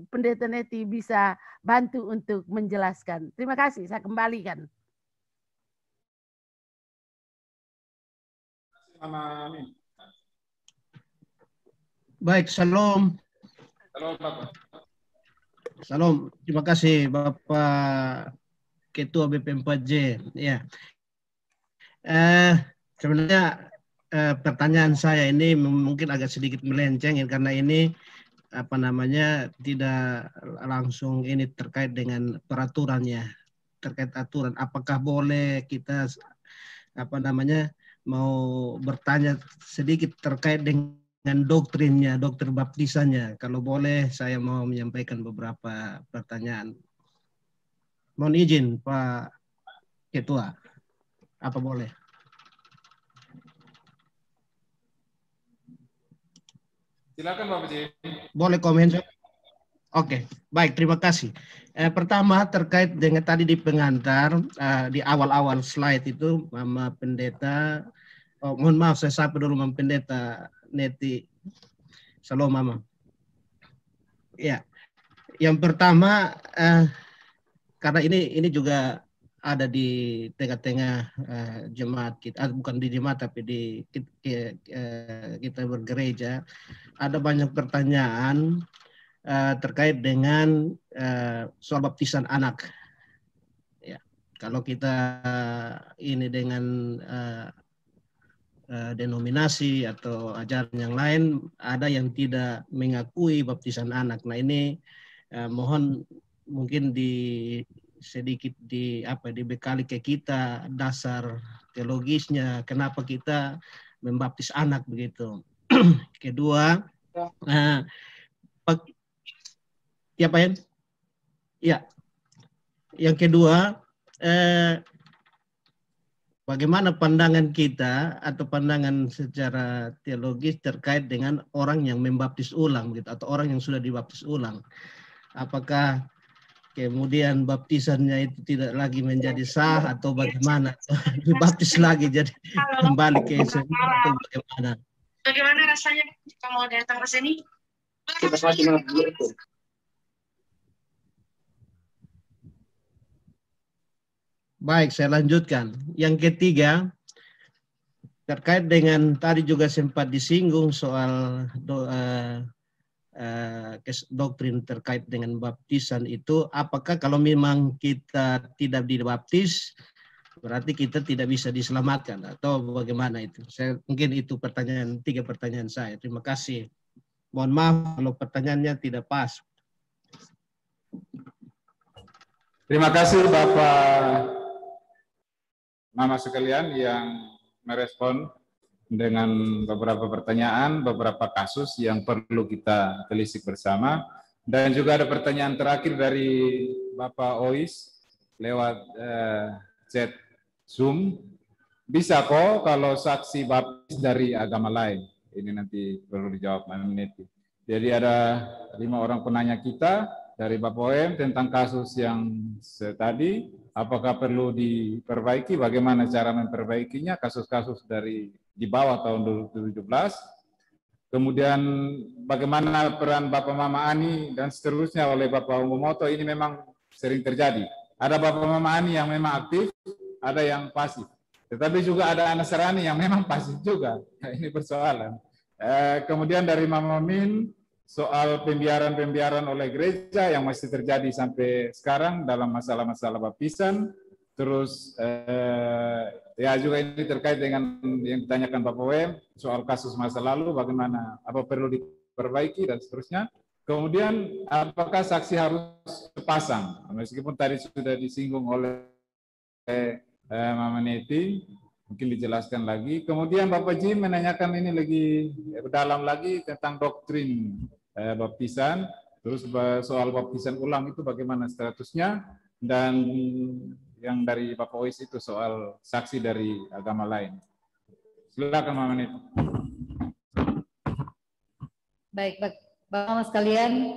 Pendeta Neti bisa bantu untuk menjelaskan. Terima kasih, saya kembalikan. Baik, salam. Halo Bapak. Salam. Terima kasih Bapak Ketua BP4J. Ya. Sebenarnya pertanyaan saya ini mungkin agak sedikit melenceng karena ini tidak langsung ini terkait dengan peraturannya, terkait aturan. Apakah boleh kita mau bertanya sedikit terkait dengan doktrinnya, doktrin baptisannya? Kalau boleh, saya mau menyampaikan beberapa pertanyaan. Mohon izin, Pak Ketua. Apa boleh? Silakan Bapak Jim. Boleh komen? Oke, baik, terima kasih. Pertama terkait dengan tadi di pengantar, di awal-awal slide itu, Mama Pendeta, mohon maaf saya sapa dulu Mama Pendeta Neti. Salam Mama. Ya, yang pertama karena ini juga ada di tengah-tengah jemaat kita, bukan di jemaat tapi di kita bergereja, ada banyak pertanyaan terkait dengan soal baptisan anak. Ya, kalau kita ini dengan denominasi atau ajaran yang lain, ada yang tidak mengakui baptisan anak. Nah ini mohon mungkin sedikit dibekali ke kita dasar teologisnya kenapa kita membaptis anak begitu. Kedua, yang kedua, bagaimana pandangan kita atau pandangan secara teologis terkait dengan orang yang membaptis ulang begitu, atau orang yang sudah dibaptis ulang? Apakah kemudian baptisannya itu tidak lagi menjadi sah atau bagaimana? Dibaptis lagi jadi kembali ke semula atau bagaimana? Bagaimana rasanya jika mau datang ke sini? Baik, saya lanjutkan. Yang ketiga, terkait dengan tadi juga sempat disinggung soal doktrin terkait dengan baptisan itu, apakah kalau memang kita tidak dibaptis, berarti kita tidak bisa diselamatkan atau bagaimana itu? Mungkin itu tiga pertanyaan saya. Terima kasih. Mohon maaf kalau pertanyaannya tidak pas. Terima kasih Bapak Mama sekalian yang merespon dengan beberapa pertanyaan, beberapa kasus yang perlu kita telisik bersama. Dan juga ada pertanyaan terakhir dari Bapak Ois lewat chat Zoom. Bisa kok kalau saksi baptis dari agama lain? Ini nanti perlu dijawab Mama Neti. Jadi ada 5 orang penanya kita dari Bapak OM tentang kasus yang tadi. Apakah perlu diperbaiki? Bagaimana cara memperbaikinya? Kasus-kasus di bawah tahun 2017. Kemudian bagaimana peran Bapak Mama Ani dan seterusnya oleh Bapak Umomoto, ini memang sering terjadi. Ada Bapak Mama Ani yang memang aktif, ada yang pasif. Tetapi juga ada anak Serani yang memang pasif juga. Nah, ini persoalan. Kemudian dari Mama Min, soal pembiaran oleh gereja yang masih terjadi sampai sekarang dalam masalah-masalah baptisan. Terus ya juga ini terkait dengan yang ditanyakan Bapak WM soal kasus masa lalu, bagaimana, apa perlu diperbaiki dan seterusnya. Kemudian apakah saksi harus sepasang, meskipun tadi sudah disinggung oleh Mama Neti, mungkin dijelaskan lagi. Kemudian Bapak Jim menanyakan ini lebih dalam lagi tentang doktrin baptisan, terus soal baptisan ulang itu bagaimana statusnya, dan yang dari Bapak Ois itu soal saksi dari agama lain. Silakan Mama Neti. Baik, Bapak sekalian,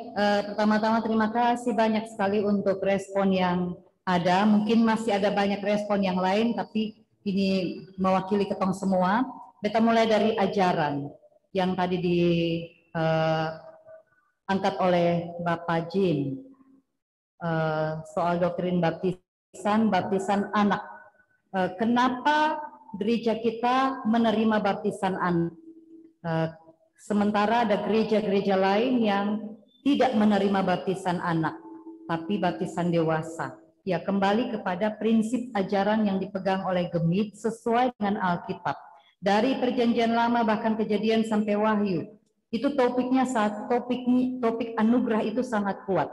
pertama-tama terima kasih banyak sekali untuk respon yang ada. Mungkin masih ada banyak respon yang lain, tapi ini mewakili ketong semua. Kita mulai dari ajaran yang tadi diangkat oleh Bapak Jin, soal doktrin baptisan anak. Kenapa gereja kita menerima baptisan anak? Sementara ada gereja-gereja lain yang tidak menerima baptisan anak, tapi baptisan dewasa. Ya, kembali kepada prinsip ajaran yang dipegang oleh Gemit sesuai dengan Alkitab. Dari Perjanjian Lama bahkan Kejadian sampai Wahyu, itu topiknya topik anugerah itu sangat kuat.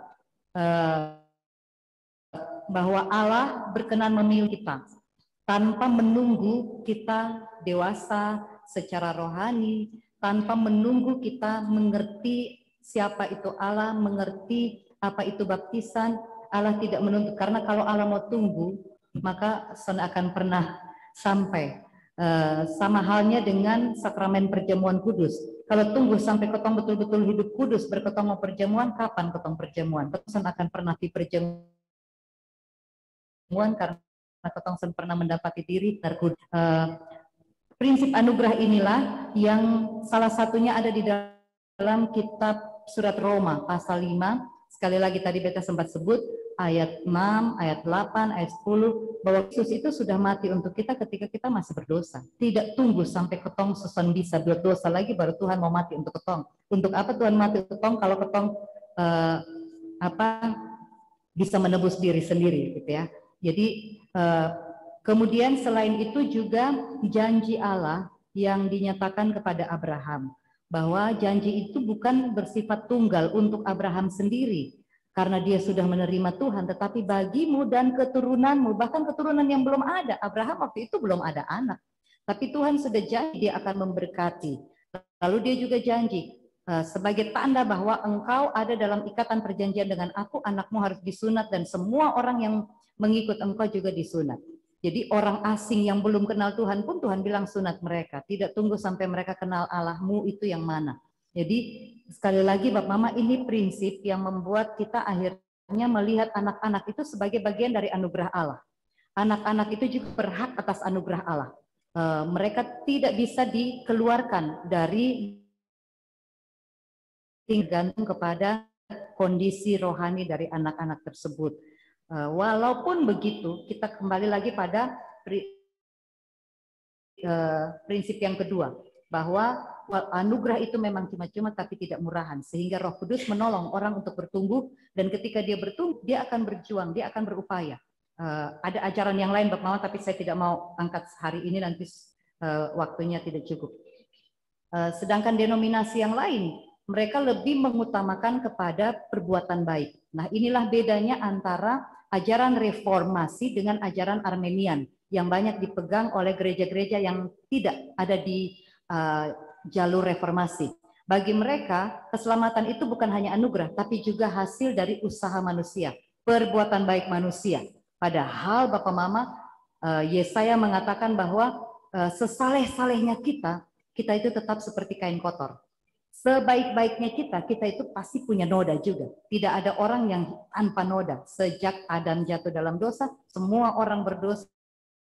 Bahwa Allah berkenan memilih kita tanpa menunggu kita dewasa secara rohani, tanpa menunggu kita mengerti siapa itu Allah, mengerti apa itu baptisan. Allah tidak menuntut, karena kalau Allah mau tunggu, maka akan pernah sampai. Sama halnya dengan sakramen perjamuan kudus. Kalau tunggu sampai ketong betul-betul hidup kudus, berketong mau perjamuan, kapan ketong perjamuan? Ketong akan pernah di perjamuan karena ketong pernah mendapati diri terkudus. Prinsip anugerah inilah yang salah satunya ada di dalam kitab surat Roma pasal 5. Sekali lagi tadi beta sempat sebut ayat 6, ayat 8, ayat 10 bahwa Yesus itu sudah mati untuk kita ketika kita masih berdosa. Tidak tunggu sampai ketong seson bisa berdosa lagi baru Tuhan mau mati untuk ketong. Untuk apa Tuhan mati untuk ketong kalau ketong bisa menebus diri sendiri gitu ya. Jadi kemudian selain itu juga janji Allah yang dinyatakan kepada Abraham, bahwa janji itu bukan bersifat tunggal untuk Abraham sendiri karena dia sudah menerima Tuhan, tetapi bagimu dan keturunanmu, bahkan keturunan yang belum ada. Abraham waktu itu belum ada anak, tapi Tuhan sudah janji dia akan memberkati. Lalu dia juga janji sebagai tanda bahwa engkau ada dalam ikatan perjanjian dengan aku, anakmu harus disunat dan semua orang yang mengikut engkau juga disunat. Jadi orang asing yang belum kenal Tuhan pun Tuhan bilang sunat mereka. Tidak tunggu sampai mereka kenal Allahmu itu yang mana. Jadi sekali lagi Bapak Mama, ini prinsip yang membuat kita akhirnya melihat anak-anak itu sebagai bagian dari anugerah Allah. Anak-anak itu juga berhak atas anugerah Allah. Mereka tidak bisa dikeluarkan dari tergantung kepada kondisi rohani dari anak-anak tersebut. Walaupun begitu, kita kembali lagi pada prinsip yang kedua, bahwa anugerah itu memang cuma-cuma tapi tidak murahan, sehingga Roh Kudus menolong orang untuk bertumbuh, dan ketika dia bertumbuh, dia akan berjuang, dia akan berupaya. Ada ajaran yang lain Bapak Mama, tapi saya tidak mau angkat hari ini, nanti waktunya tidak cukup. Sedangkan denominasi yang lain, mereka lebih mengutamakan kepada perbuatan baik. Nah, inilah bedanya antara ajaran reformasi dengan ajaran Armenian yang banyak dipegang oleh gereja-gereja yang tidak ada di jalur reformasi. Bagi mereka, keselamatan itu bukan hanya anugerah, tapi juga hasil dari usaha manusia, perbuatan baik manusia. Padahal Bapak Mama, Yesaya mengatakan bahwa sesaleh-salehnya kita itu tetap seperti kain kotor. Sebaik-baiknya kita itu pasti punya noda juga. Tidak ada orang yang tanpa noda. Sejak Adam jatuh dalam dosa, semua orang berdosa.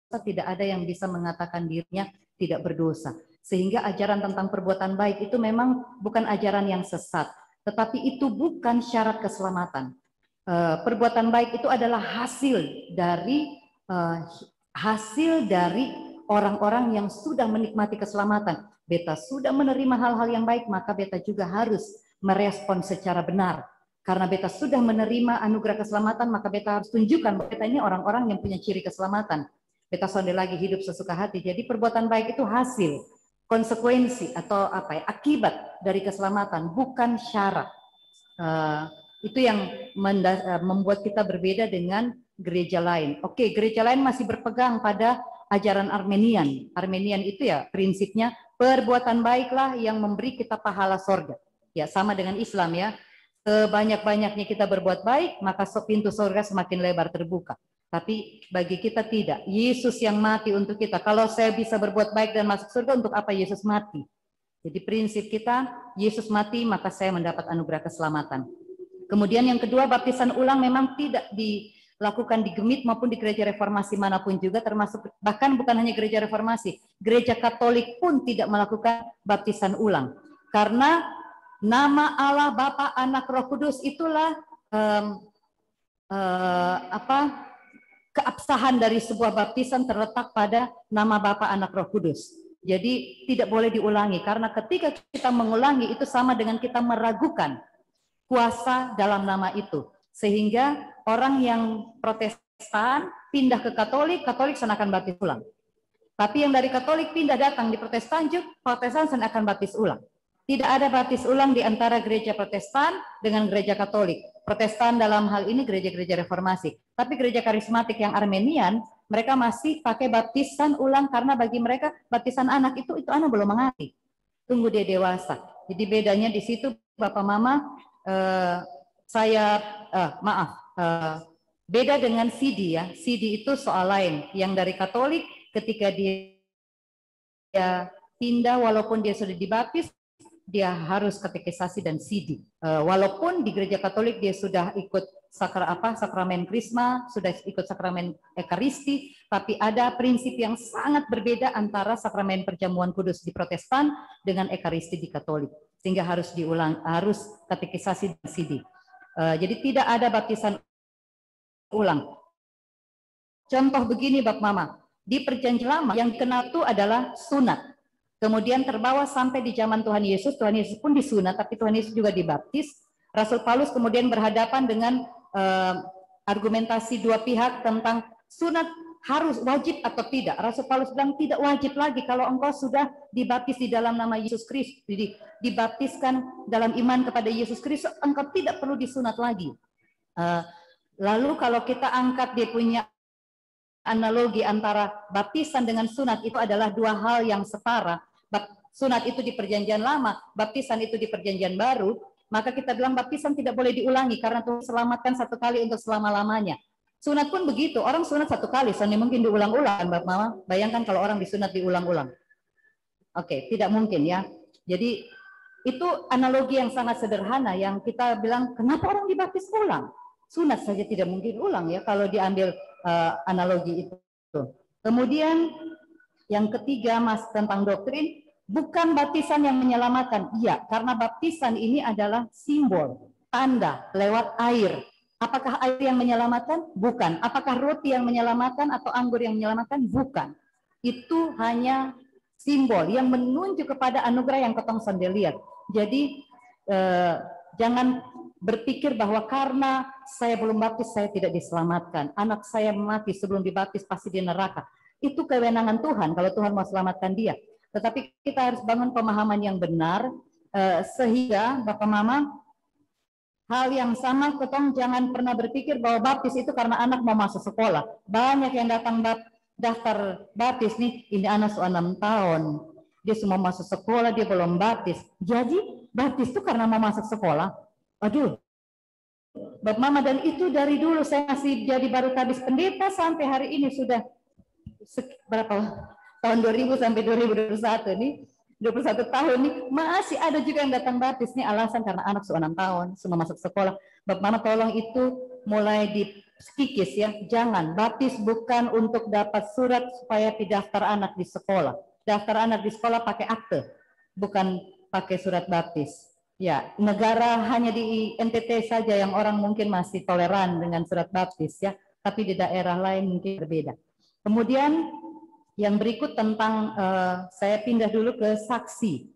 Tidak ada yang bisa mengatakan dirinya tidak berdosa. Sehingga ajaran tentang perbuatan baik itu memang bukan ajaran yang sesat. Tetapi itu bukan syarat keselamatan. Perbuatan baik itu adalah hasil dari orang-orang yang sudah menikmati keselamatan. Beta sudah menerima hal-hal yang baik, maka beta juga harus merespon secara benar. Karena beta sudah menerima anugerah keselamatan, maka beta harus tunjukkan bahwa beta ini orang-orang yang punya ciri keselamatan. Beta sonde lagi hidup sesuka hati. Jadi perbuatan baik itu hasil, konsekuensi atau akibat dari keselamatan, bukan syarat. Itu yang membuat kita berbeda dengan gereja lain. Oke, gereja lain masih berpegang pada ajaran Armenian. Armenian itu ya prinsipnya perbuatan baiklah yang memberi kita pahala sorga. Ya, sama dengan Islam ya. Sebanyak-banyaknya kita berbuat baik, maka pintu sorga semakin lebar terbuka. Tapi bagi kita tidak. Yesus yang mati untuk kita. Kalau saya bisa berbuat baik dan masuk surga, untuk apa Yesus mati? Jadi prinsip kita, Yesus mati maka saya mendapat anugerah keselamatan. Kemudian yang kedua, baptisan ulang memang tidak dilakukan di Gemit maupun di gereja reformasi manapun juga, termasuk bahkan bukan hanya gereja reformasi, gereja Katolik pun tidak melakukan baptisan ulang. Karena nama Allah, Bapa, Anak, Roh Kudus itulah keabsahan dari sebuah baptisan terletak pada nama Bapa, Anak, Roh Kudus. Jadi tidak boleh diulangi, karena ketika kita mengulangi itu sama dengan kita meragukan kuasa dalam nama itu. Sehingga orang yang Protestan pindah ke Katolik, Katolik seakan baptis ulang. Tapi yang dari Katolik pindah datang di Protestan juga, Protestan seakan baptis ulang. Tidak ada baptis ulang di antara gereja Protestan dengan gereja Katolik. Protestan dalam hal ini gereja-gereja reformasi. Tapi gereja karismatik yang Armenian, mereka masih pakai baptisan ulang karena bagi mereka baptisan anak itu anak belum mengerti. Tunggu dia dewasa. Jadi bedanya di situ Bapak Mama, beda dengan CD ya. CD itu soal lain. Yang dari Katolik ketika dia pindah walaupun dia sudah dibaptis, dia harus katekisasi dan CD. Walaupun di gereja Katolik dia sudah ikut sakramen Krisma, sudah ikut sakramen Ekaristi, tapi ada prinsip yang sangat berbeda antara sakramen perjamuan kudus di Protestan dengan Ekaristi di Katolik. Sehingga harus diulang, harus katekisasi dan CD. Jadi tidak ada baptisan ulang. Contoh begini Bapak Mama, di Perjanjian Lama yang dikenal itu adalah sunat. Kemudian terbawa sampai di zaman Tuhan Yesus pun disunat, tapi Tuhan Yesus juga dibaptis. Rasul Paulus kemudian berhadapan dengan argumentasi dua pihak tentang sunat harus wajib atau tidak. Rasul Paulus bilang tidak wajib lagi kalau engkau sudah dibaptis di dalam nama Yesus Kristus, dibaptiskan dalam iman kepada Yesus Kristus, engkau tidak perlu disunat lagi. Lalu kalau kita angkat dia punya analogi antara baptisan dengan sunat, itu adalah dua hal yang setara. Sunat itu di Perjanjian Lama, baptisan itu di Perjanjian Baru, maka kita bilang baptisan tidak boleh diulangi karena Tuhan selamatkan satu kali untuk selama-lamanya. Sunat pun begitu, orang sunat satu kali, soalnya mungkin diulang-ulang, Bapak Mama. Bayangkan kalau orang disunat diulang-ulang. Oke, tidak mungkin ya. Jadi itu analogi yang sangat sederhana yang kita bilang kenapa orang dibaptis ulang? Sunat saja tidak mungkin ulang ya kalau diambil analogi itu. Kemudian yang ketiga Mas tentang doktrin, bukan baptisan yang menyelamatkan. Iya, karena baptisan ini adalah simbol, tanda lewat air. Apakah air yang menyelamatkan? Bukan. Apakah roti yang menyelamatkan atau anggur yang menyelamatkan? Bukan. Itu hanya simbol yang menunjuk kepada anugerah yang ketong sendiri lihat. Jadi jangan berpikir bahwa karena saya belum baptis saya tidak diselamatkan. Anak saya mati sebelum dibaptis pasti di neraka. Itu kewenangan Tuhan kalau Tuhan mau selamatkan dia. Tetapi kita harus bangun pemahaman yang benar sehingga Bapak Mama, hal yang sama ketong jangan pernah berpikir bahwa baptis itu karena anak mau masuk sekolah. Banyak yang datang daftar baptis nih, ini anak 6 tahun. Dia semua masuk sekolah, dia belum baptis. Jadi baptis itu karena mau masuk sekolah. Aduh, Bapak Mama, dan itu dari dulu saya masih jadi baru tabis pendeta sampai hari ini sudah berapa tahun 2000 sampai 2021 nih 21 tahun nih masih ada juga yang datang baptis nih alasan karena anak 6 tahun semua masuk sekolah. Bapak Mama tolong itu mulai dikikis ya, jangan baptis bukan untuk dapat surat supaya didaftar anak di sekolah. Daftar anak di sekolah pakai akte, bukan pakai surat baptis. Ya, negara hanya di NTT saja yang orang mungkin masih toleran dengan surat baptis ya, tapi di daerah lain mungkin berbeda. Kemudian yang berikut tentang saya pindah dulu ke saksi.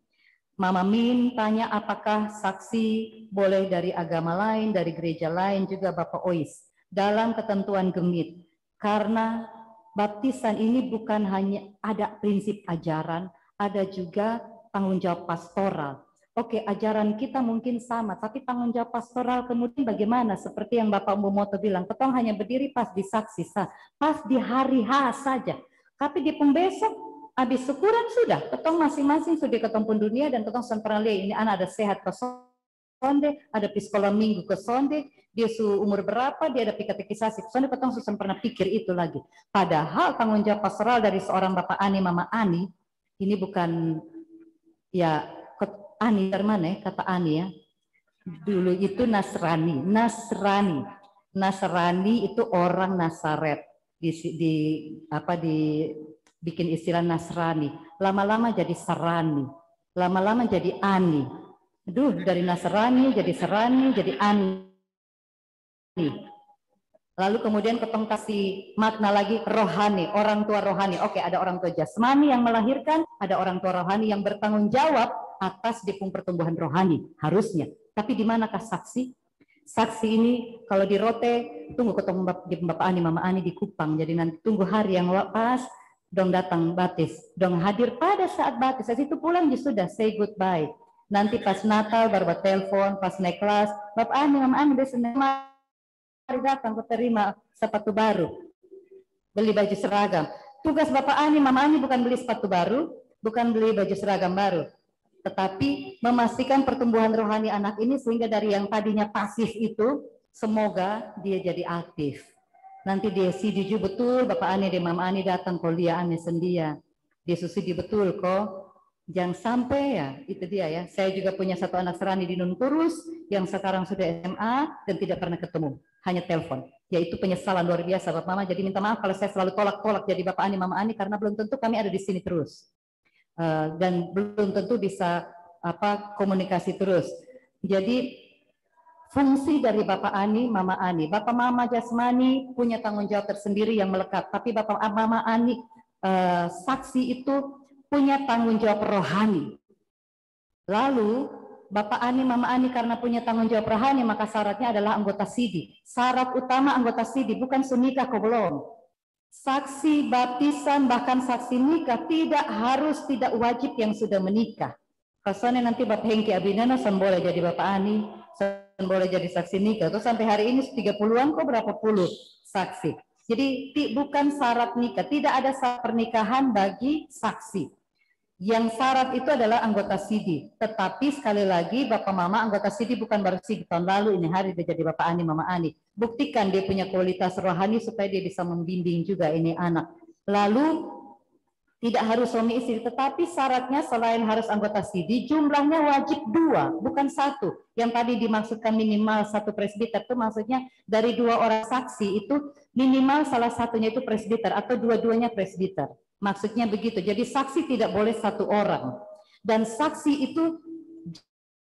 Mama Min tanya apakah saksi boleh dari agama lain, dari gereja lain, juga Bapak Ois dalam ketentuan Gemit. Karena baptisan ini bukan hanya ada prinsip ajaran, ada juga tanggung jawab pastoral. Oke, ajaran kita mungkin sama, tapi tanggung jawab pastoral kemudian bagaimana? Seperti yang Bapak Mumoto bilang, ketong hanya berdiri pas di saksi, pas di hari H saja. Tapi di pembesok, habis syukuran sudah, ketong masing-masing sudah ketong pun dunia dan ketong pernah lihat ini anak ada sehat ke sonde, ada psikolog minggu ke sonde, dia umur berapa, dia ada katekisasi ke sonde, ketong susah pernah pikir itu lagi. Padahal tanggung jawab pastoral dari seorang Bapak Ani, Mama Ani, ini bukan ya Ani, dari mana ya kata Ani ya? Dulu itu Nasrani. Nasrani itu orang Nazaret. Dibikin istilah Nasrani. Lama-lama jadi Sarani. Lama-lama jadi Ani. Aduh, dari Nasrani jadi Serani jadi Ani. Lalu kemudian ketong kasih makna lagi rohani, orang tua rohani. Oke, ada orang tua jasmani yang melahirkan, ada orang tua rohani yang bertanggung jawab atas dikung pertumbuhan rohani, harusnya. Tapi di manakah saksi? Saksi ini kalau di Rote, tunggu ketemu Bapak Ani, Mama Ani di Kupang. Jadi nanti tunggu hari yang pas, dong datang batis. Dong hadir pada saat batis. Saat itu pulang ya sudah, say goodbye. Nanti pas Natal baru buat telepon, pas naik kelas, Bapak Ani, Mama Ani, besok hari datang kau terima sepatu baru, beli baju seragam. Tugas Bapak Ani, Mama Ani bukan beli sepatu baru, bukan beli baju seragam baru, tetapi memastikan pertumbuhan rohani anak ini sehingga dari yang tadinya pasif itu, semoga dia jadi aktif. Nanti dia sidiju betul, Bapak Ani dan Mama Ani datang kuliah Ani sendia. Dia susidi betul kok. Jangan sampai ya, itu dia ya. Saya juga punya satu anak serani di Nunturus yang sekarang sudah SMA dan tidak pernah ketemu, hanya telepon. Yaitu penyesalan luar biasa Bapak Mama. Jadi minta maaf kalau saya selalu tolak-tolak jadi Bapak Ani, Mama Ani karena belum tentu kami ada di sini terus dan belum tentu bisa komunikasi terus. Jadi fungsi dari Bapak Ani, Mama Ani, Bapak Mama jasmani punya tanggung jawab tersendiri yang melekat. Tapi Bapak Mama Ani saksi itu punya tanggung jawab rohani. Lalu Bapak Ani, Mama Ani karena punya tanggung jawab rohani maka syaratnya adalah anggota SIDI. Syarat utama anggota SIDI bukan sunikah kok belum. Saksi baptisan bahkan saksi nikah tidak wajib yang sudah menikah. Kasone nanti Bapak Hengki Abinana boleh jadi Bapak Ani, boleh jadi saksi nikah. Terus sampai hari ini 30-an kok berapa puluh saksi. Jadi bukan syarat nikah, tidak ada syarat pernikahan bagi saksi. Yang syarat itu adalah anggota SIDI. Tetapi sekali lagi Bapak Mama anggota SIDI bukan baru SIDI tahun lalu, ini hari dia jadi Bapak Ani, Mama Ani. Buktikan dia punya kualitas rohani supaya dia bisa membimbing juga ini anak. Lalu tidak harus suami istri, tetapi syaratnya selain harus anggota SIDI, jumlahnya wajib 2, bukan 1. Yang tadi dimaksudkan minimal 1 presbiter itu maksudnya dari 2 orang saksi itu minimal salah satunya itu presbiter atau dua-duanya presbiter. Maksudnya begitu. Jadi saksi tidak boleh 1 orang. Dan saksi itu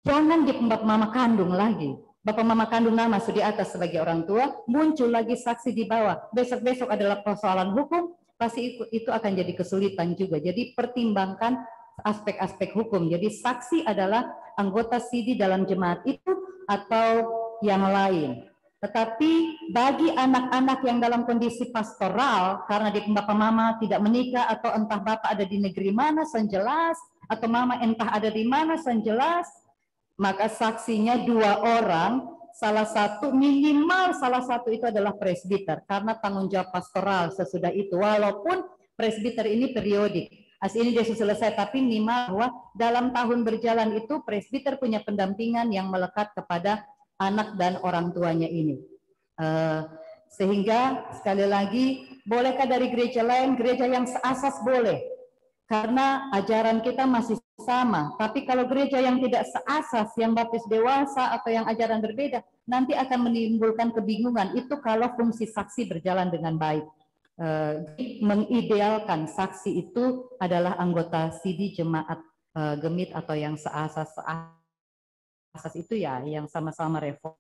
jangan di Bapak Mama kandung lagi. Bapak Mama kandung nama sudah di atas sebagai orang tua, muncul lagi saksi di bawah. Besok-besok adalah persoalan hukum, pasti itu akan jadi kesulitan juga. Jadi pertimbangkan aspek-aspek hukum. Jadi saksi adalah anggota SIDI dalam jemaat itu atau yang lain. Tetapi bagi anak-anak yang dalam kondisi pastoral, karena di Bapak Mama tidak menikah, atau entah Bapak ada di negeri mana senjelas, atau Mama entah ada di mana senjelas, maka saksinya 2 orang, minimal salah satu itu adalah presbiter, karena tanggung jawab pastoral sesudah itu, walaupun presbiter ini periodik. Ini dia sudah selesai, tapi minimal bahwa dalam tahun berjalan itu presbiter punya pendampingan yang melekat kepada anak dan orang tuanya ini. Sehingga sekali lagi, bolehkah dari gereja lain, gereja yang seasas boleh. Karena ajaran kita masih sama. Tapi kalau gereja yang tidak seasas, yang baptis dewasa atau yang ajaran berbeda, nanti akan menimbulkan kebingungan. Itu kalau fungsi saksi berjalan dengan baik. Mengidealkan saksi itu adalah anggota SIDI jemaat gemit atau yang seasas itu ya, yang sama-sama reform.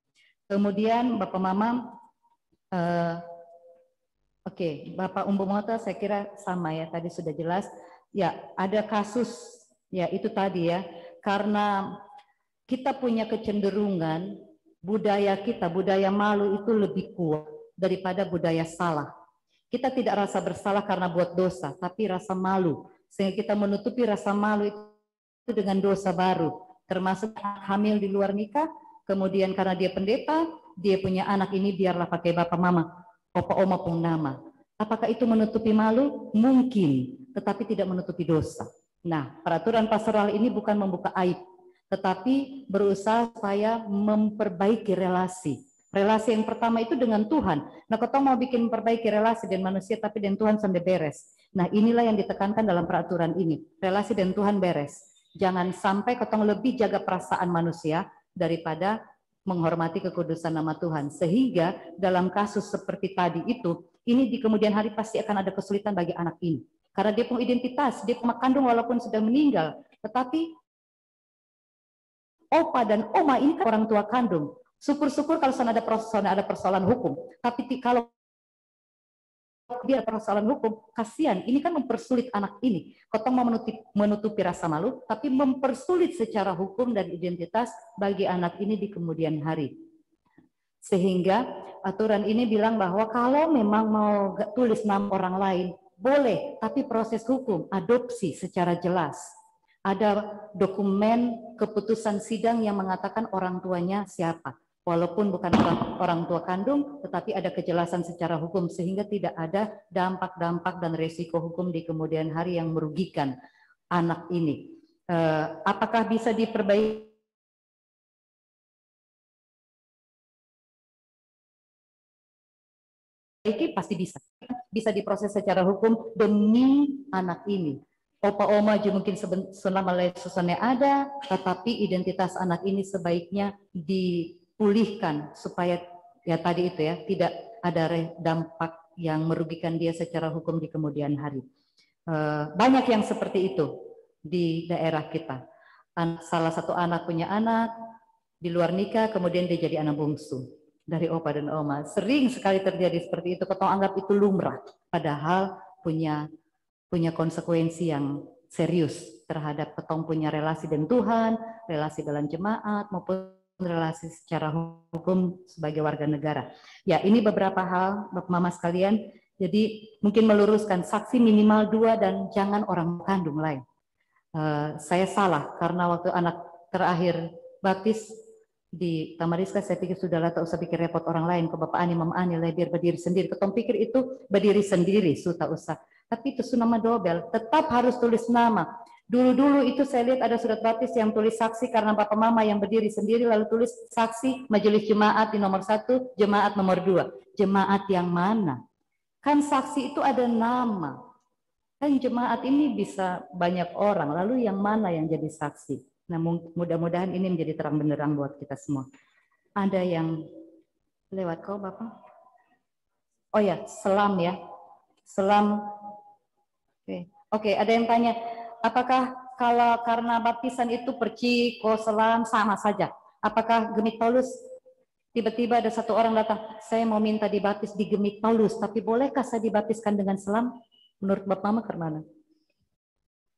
Kemudian Bapak Mama, Bapak Umbu Mota saya kira sama ya, tadi sudah jelas. Ya, ada kasus, ya itu tadi ya, karena kita punya kecenderungan, budaya kita, budaya malu itu lebih kuat daripada budaya salah. Kita tidak rasa bersalah karena buat dosa, tapi rasa malu. Sehingga kita menutupi rasa malu itu dengan dosa baru. Termasuk hamil di luar nikah, kemudian karena dia pendeta, dia punya anak ini biarlah pakai Bapak Mama, Opa Oma pun nama. Apakah itu menutupi malu? Mungkin, tetapi tidak menutupi dosa. Nah, peraturan pastoral ini bukan membuka aib, tetapi berusaha supaya memperbaiki relasi. Relasi yang pertama itu dengan Tuhan. Nah, kalau mau bikin memperbaiki relasi dengan manusia, tapi dengan Tuhan sampai beres. Nah, inilah yang ditekankan dalam peraturan ini. Relasi dengan Tuhan beres. Jangan sampai ketong lebih jaga perasaan manusia daripada menghormati kekudusan nama Tuhan. Sehingga dalam kasus seperti tadi itu, ini di kemudian hari pasti akan ada kesulitan bagi anak ini. Karena dia punya identitas, dia punya kandung walaupun sudah meninggal. Tetapi opa dan oma ini kan orang tua kandung. Syukur-syukur kalau sana ada persoalan hukum. Tapi kalau dia persoalan hukum, kasihan. Ini kan mempersulit anak ini. Kotong mau menutupi rasa malu, tapi mempersulit secara hukum dan identitas bagi anak ini di kemudian hari. Sehingga aturan ini bilang bahwa kalau memang mau tulis nama orang lain, boleh, tapi proses hukum, adopsi secara jelas. Ada dokumen keputusan sidang yang mengatakan orang tuanya siapa. Walaupun bukan orang tua kandung, tetapi ada kejelasan secara hukum sehingga tidak ada dampak-dampak dan resiko hukum di kemudian hari yang merugikan anak ini. Apakah bisa diperbaiki? Pasti bisa. Bisa diproses secara hukum demi anak ini. Opa oma juga mungkin selama lesusannya ada, tetapi identitas anak ini sebaiknya dipulihkan supaya ya tadi itu ya tidak ada dampak yang merugikan dia secara hukum di kemudian hari. Banyak yang seperti itu di daerah kita. Salah satu anak punya anak di luar nikah, kemudian dia jadi anak bungsu dari opa dan oma. Sering sekali terjadi seperti itu. Ketong anggap itu lumrah, padahal punya konsekuensi yang serius terhadap ketong punya relasi dengan Tuhan, relasi dalam jemaat maupun relasi secara hukum sebagai warga negara. Ya, ini beberapa hal Bapak Mama sekalian. Jadi mungkin meluruskan saksi minimal 2 dan jangan orang kandung lain. Saya salah karena waktu anak terakhir baptis di Tamariska saya pikir sudahlah tak usah pikir repot orang lain ke Bapak Ani, Mama Ani lah biar berdiri sendiri. Ketong pikir itu berdiri sendiri, tak usah. Tapi itu nama dobel, tetap harus tulis nama. Dulu-dulu itu saya lihat ada surat baptis yang tulis saksi karena Bapak Mama yang berdiri sendiri lalu tulis saksi majelis jemaat di nomor 1, jemaat nomor 2. Jemaat yang mana? Kan saksi itu ada nama. Kan jemaat ini bisa banyak orang, lalu yang mana yang jadi saksi? Nah, mudah-mudahan ini menjadi terang benderang buat kita semua. Ada yang lewat kau Bapak? Oh ya, selam ya. Selam. Oke, ada yang tanya, apakah kalau karena baptisan itu perci, selam sama saja? Apakah Gemik Paulus tiba-tiba ada satu orang datang, saya mau minta dibaptis di Gemik Paulus, tapi bolehkah saya dibaptiskan dengan selam? Menurut Bapak Mama kemana?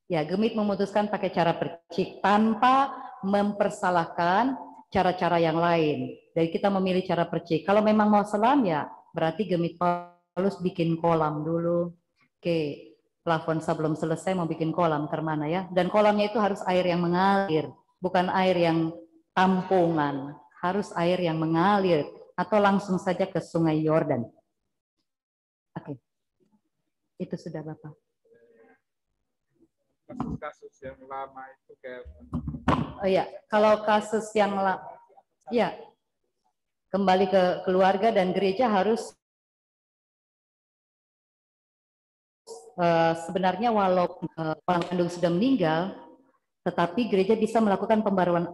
Ya, Gemik memutuskan pakai cara percik tanpa mempersalahkan cara-cara yang lain. Jadi kita memilih cara percik. Kalau memang mau selam ya berarti Gemik Paulus bikin kolam dulu. Oke, plafon sebelum selesai mau bikin kolam ke mana ya. Dan kolamnya itu harus air yang mengalir, bukan air yang tampungan. Harus air yang mengalir atau langsung saja ke Sungai Yordan. Oke, itu sudah Bapak. Kasus-kasus yang lama itu kayak oh ya, kalau kasus yang ya kembali ke keluarga dan gereja harus sebenarnya walaupun orang kandung sudah meninggal, tetapi gereja bisa melakukan pembaruan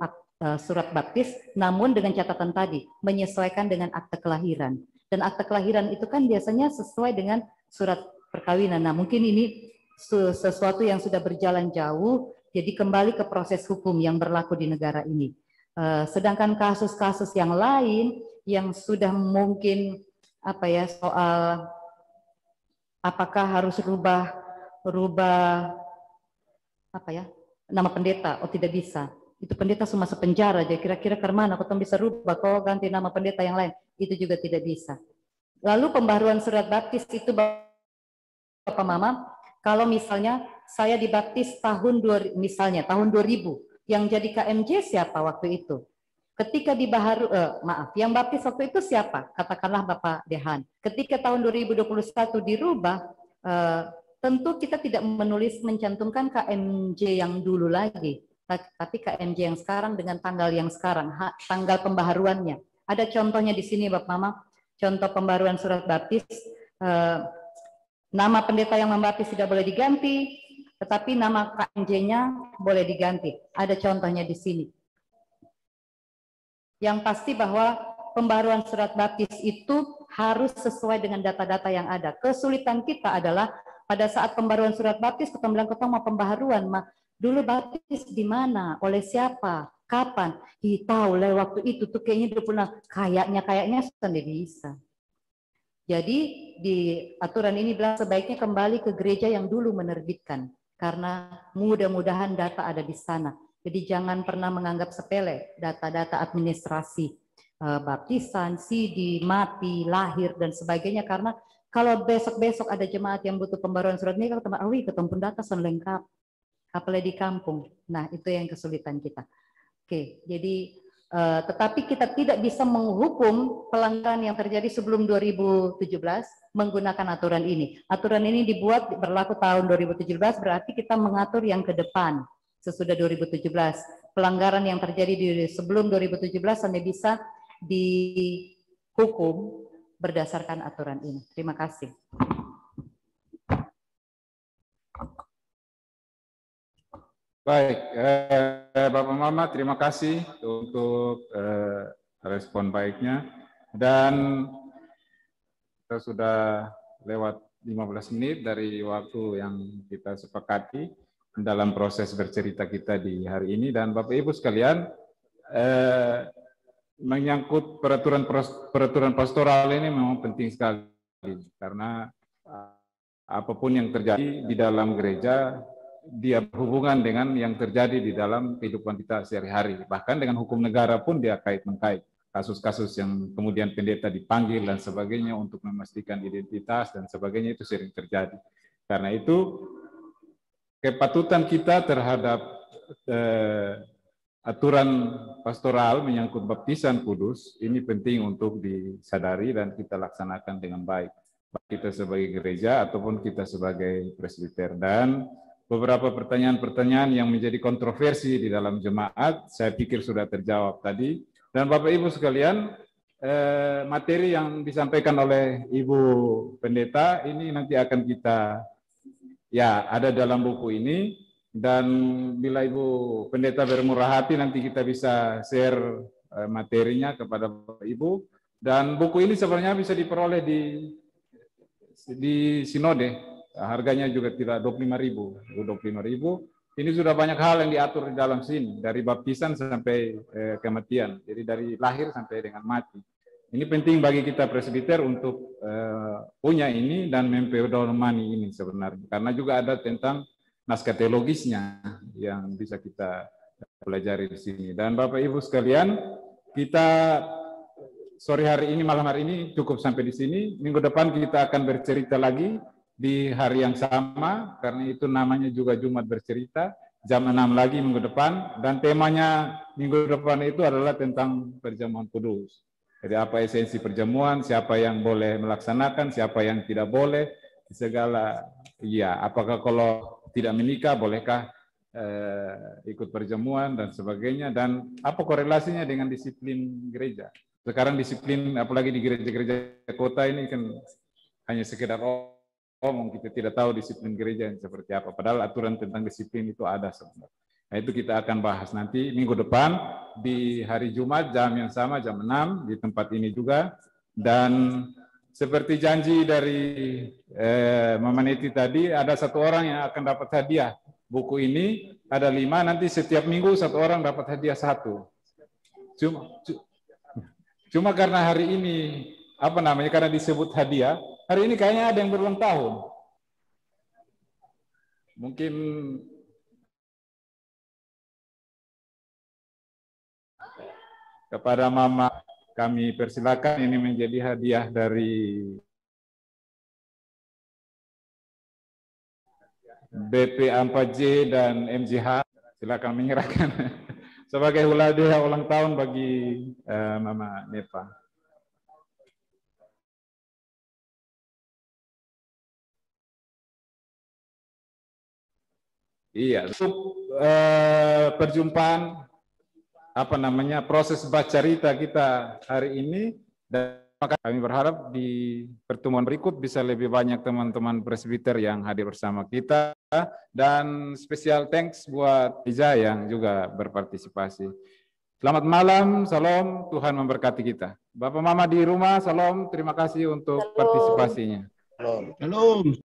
surat baptis, namun dengan catatan tadi menyesuaikan dengan akte kelahiran. Dan akte kelahiran itu kan biasanya sesuai dengan surat perkawinan. Nah, mungkin ini sesuatu yang sudah berjalan jauh, jadi kembali ke proses hukum yang berlaku di negara ini. Sedangkan kasus-kasus yang lain yang sudah mungkin apa ya soal apakah harus rubah apa ya nama pendeta? Oh tidak bisa. Itu pendeta cuma sepenjara aja. Kira-kira ke mana? Kau bisa rubah? Kau ganti nama pendeta yang lain? Itu juga tidak bisa. Lalu pembaruan surat baptis itu Bapak Mama. Kalau misalnya saya dibaptis tahun 2000, yang jadi KMJ siapa waktu itu? Ketika yang baptis waktu itu siapa? Katakanlah Bapak Dehan. Ketika tahun 2021 dirubah, tentu kita tidak mencantumkan KMJ yang dulu lagi, tapi KMJ yang sekarang dengan tanggal yang sekarang, tanggal pembaharuannya. Ada contohnya di sini Bapak Mama, contoh pembaruan surat baptis. Nama pendeta yang membaptis tidak boleh diganti, tetapi nama KMJ-nya boleh diganti. Ada contohnya di sini. Yang pasti bahwa pembaruan surat baptis itu harus sesuai dengan data-data yang ada. Kesulitan kita adalah pada saat pembaruan surat baptis, kita bilang ketemu pembaharuan, dulu baptis di mana, oleh siapa, kapan? Tahu lah waktu itu tuh kayaknya udah pernah, kayaknya sudah bisa. Jadi di aturan ini bilang sebaiknya kembali ke gereja yang dulu menerbitkan, karena mudah-mudahan data ada di sana. Jadi jangan pernah menganggap sepele data-data administrasi baptisan, CD, mati, lahir dan sebagainya, karena kalau besok-besok ada jemaat yang butuh pembaruan surat nikah, ketemu data lengkap, apalagi di kampung. Nah, itu yang kesulitan kita. Oke, jadi tetapi kita tidak bisa menghukum pelanggaran yang terjadi sebelum 2017 menggunakan aturan ini. Aturan ini dibuat berlaku tahun 2017, berarti kita mengatur yang ke depan sesudah 2017. Pelanggaran yang terjadi di sebelum 2017 hanya bisa dihukum berdasarkan aturan ini. Terima kasih. Baik, Bapak Mama, terima kasih untuk respon baiknya. Dan kita sudah lewat 15 menit dari waktu yang kita sepakati dalam proses bercerita kita di hari ini. Dan Bapak Ibu sekalian, menyangkut peraturan pastoral ini memang penting sekali, karena apapun yang terjadi di dalam gereja, dia berhubungan dengan yang terjadi di dalam kehidupan kita sehari-hari. Bahkan dengan hukum negara pun dia kait-mengkait. Kasus-kasus yang kemudian pendeta dipanggil dan sebagainya untuk memastikan identitas dan sebagainya itu sering terjadi. Karena itu kepatutan kita terhadap aturan pastoral menyangkut baptisan kudus ini penting untuk disadari dan kita laksanakan dengan baik. Baik kita sebagai gereja ataupun kita sebagai presbiter. Dan beberapa pertanyaan-pertanyaan yang menjadi kontroversi di dalam jemaat, saya pikir sudah terjawab tadi. Dan Bapak Ibu sekalian, materi yang disampaikan oleh Ibu Pendeta ini nanti akan kita, ya ada dalam buku ini. Dan bila Ibu Pendeta bermurah hati, nanti kita bisa share materinya kepada Bapak Ibu. Dan buku ini sebenarnya bisa diperoleh di Sinode. Harganya juga tidak 25.000, 25.000. Ini sudah banyak hal yang diatur di dalam sini, dari baptisan sampai kematian. Jadi dari lahir sampai dengan mati. Ini penting bagi kita presbiter untuk punya ini dan mempedomani ini sebenarnya. Karena juga ada tentang naskah teologisnya yang bisa kita pelajari di sini. Dan Bapak Ibu sekalian, kita sore hari ini, malam hari ini cukup sampai di sini. Minggu depan kita akan bercerita lagi di hari yang sama, karena itu namanya juga Jumat Bercerita, jam 6 lagi minggu depan, dan temanya minggu depan itu adalah tentang perjamuan kudus. Jadi apa esensi perjamuan, siapa yang boleh melaksanakan, siapa yang tidak boleh, segala, iya, apakah kalau tidak menikah, bolehkah ikut perjamuan dan sebagainya, dan apa korelasinya dengan disiplin gereja. Sekarang disiplin, apalagi di gereja-gereja kota ini kan hanya sekedar ngomong, kita tidak tahu disiplin gereja yang seperti apa. Padahal aturan tentang disiplin itu ada sebenarnya. Nah, itu kita akan bahas nanti minggu depan di hari Jumat jam yang sama, jam 6 di tempat ini juga. Dan seperti janji dari Mama Neti tadi, ada satu orang yang akan dapat hadiah. Buku ini ada 5, nanti setiap minggu satu orang dapat hadiah 1. Cuma karena hari ini, karena disebut hadiah, hari ini kayaknya ada yang berulang tahun. Mungkin kepada Mama kami persilakan, ini menjadi hadiah dari BP 4J dan MJH. Silakan menyerahkan sebagai hadiah ulang tahun bagi Mama Nepa. Iya, untuk perjumpaan proses baca cerita kita hari ini, dan Maka kami berharap di pertemuan berikut bisa lebih banyak teman-teman presbiter yang hadir bersama kita, dan spesial thanks buat Iza yang juga berpartisipasi. Selamat malam, salam, Tuhan memberkati kita. Bapak Mama di rumah, salam, terima kasih untuk partisipasinya. Shalom.